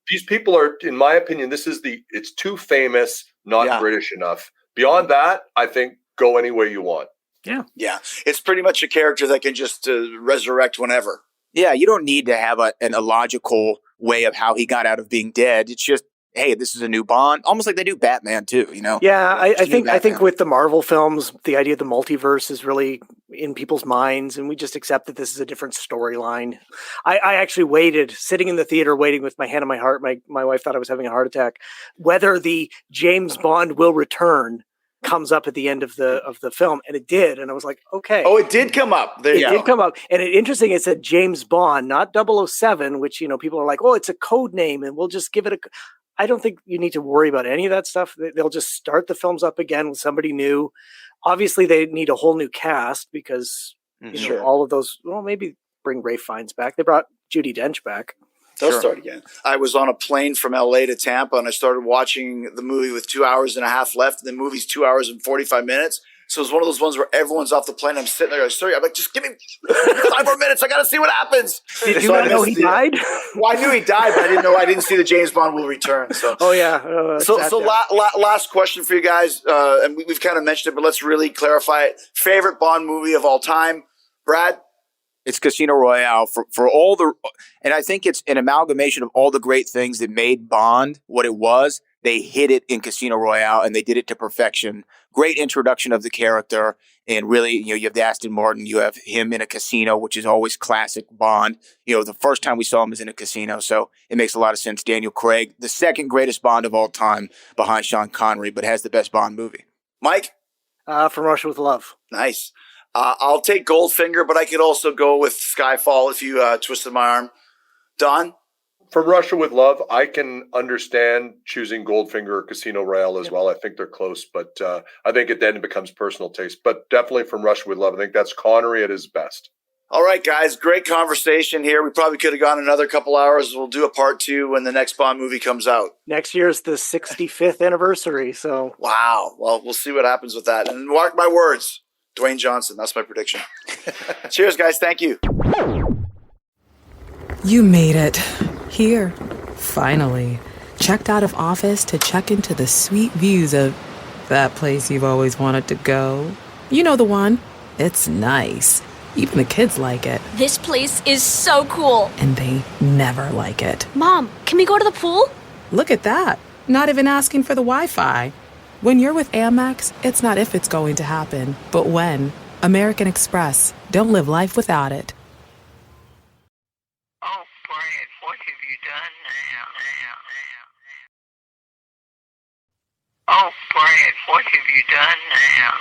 these people are, in my opinion, it's too famous, not British enough. Beyond that, I think go any way you want.
Yeah. Yeah. It's pretty much a character that can just resurrect whenever.
Yeah. You don't need to have a logical way of how he got out of being dead. It's just, hey, this is a new Bond, almost like they do Batman too,
Yeah, I think with the Marvel films, the idea of the multiverse is really in people's minds, and we just accept that this is a different storyline. I actually waited, sitting in the theater, waiting with my hand on my heart. My wife thought I was having a heart attack. Whether the James Bond will return comes up at the end of the film, and it did, and I was like, okay.
Oh, it did come up. It
did come up, and interesting. It said James Bond, not 007, which people are like, oh, it's a code name, and we'll just give it a. I don't think you need to worry about any of that stuff. They'll just start the films up again with somebody new. Obviously, they need a whole new cast because all of those. Well, maybe bring Ralph Fiennes back. They brought Judi Dench back.
They'll start again. I was on a plane from LA to Tampa, and I started watching the movie with 2 hours and a half left. And the movie's 2 hours and 45 minutes. So it's one of those ones where everyone's off the plane. I'm sitting there, sorry. I'm like, just give me 5 more minutes. I got to see what happens.
Did you not know he died?
Well, I knew he died, but I didn't see the James Bond will return. So.
Oh, yeah.
Last question for you guys. And we've kind of mentioned it, but let's really clarify it. Favorite Bond movie of all time? Brad?
It's Casino Royale for all and I think it's an amalgamation of all the great things that made Bond what it was. They hit it in Casino Royale, and they did it to perfection. Great introduction of the character, and really, you have the Aston Martin, you have him in a casino, which is always classic Bond. The first time we saw him was in a casino, so it makes a lot of sense. Daniel Craig, the second greatest Bond of all time behind Sean Connery, but has the best Bond movie.
Mike?
From Russia with Love.
Nice. I'll take Goldfinger, but I could also go with Skyfall if you twisted my arm. Don?
From Russia with Love, I can understand choosing Goldfinger or Casino Royale as well. I think they're close, but I think it then becomes personal taste. But definitely from Russia with Love, I think that's Connery at his best.
All right, guys, great conversation here. We probably could have gone another couple hours. We'll do a part 2 when the next Bond movie comes out.
Next year's the 65th anniversary, so.
Wow. Well, we'll see what happens with that. And mark my words, Dwayne Johnson. That's my prediction. Cheers, guys. Thank you.
You made it. Here, finally. Checked out of office to check into the sweet views of that place you've always wanted to go. You know the one. It's nice. Even the kids like it.
This place is so cool.
And they never like it.
Mom, can we go to the pool?
Look at that. Not even asking for the Wi-Fi. When you're with Amex, it's not if it's going to happen, but when. American Express. Don't live life without it.
Oh, Brad, what have you done now? Oh, Brad, what have you done now?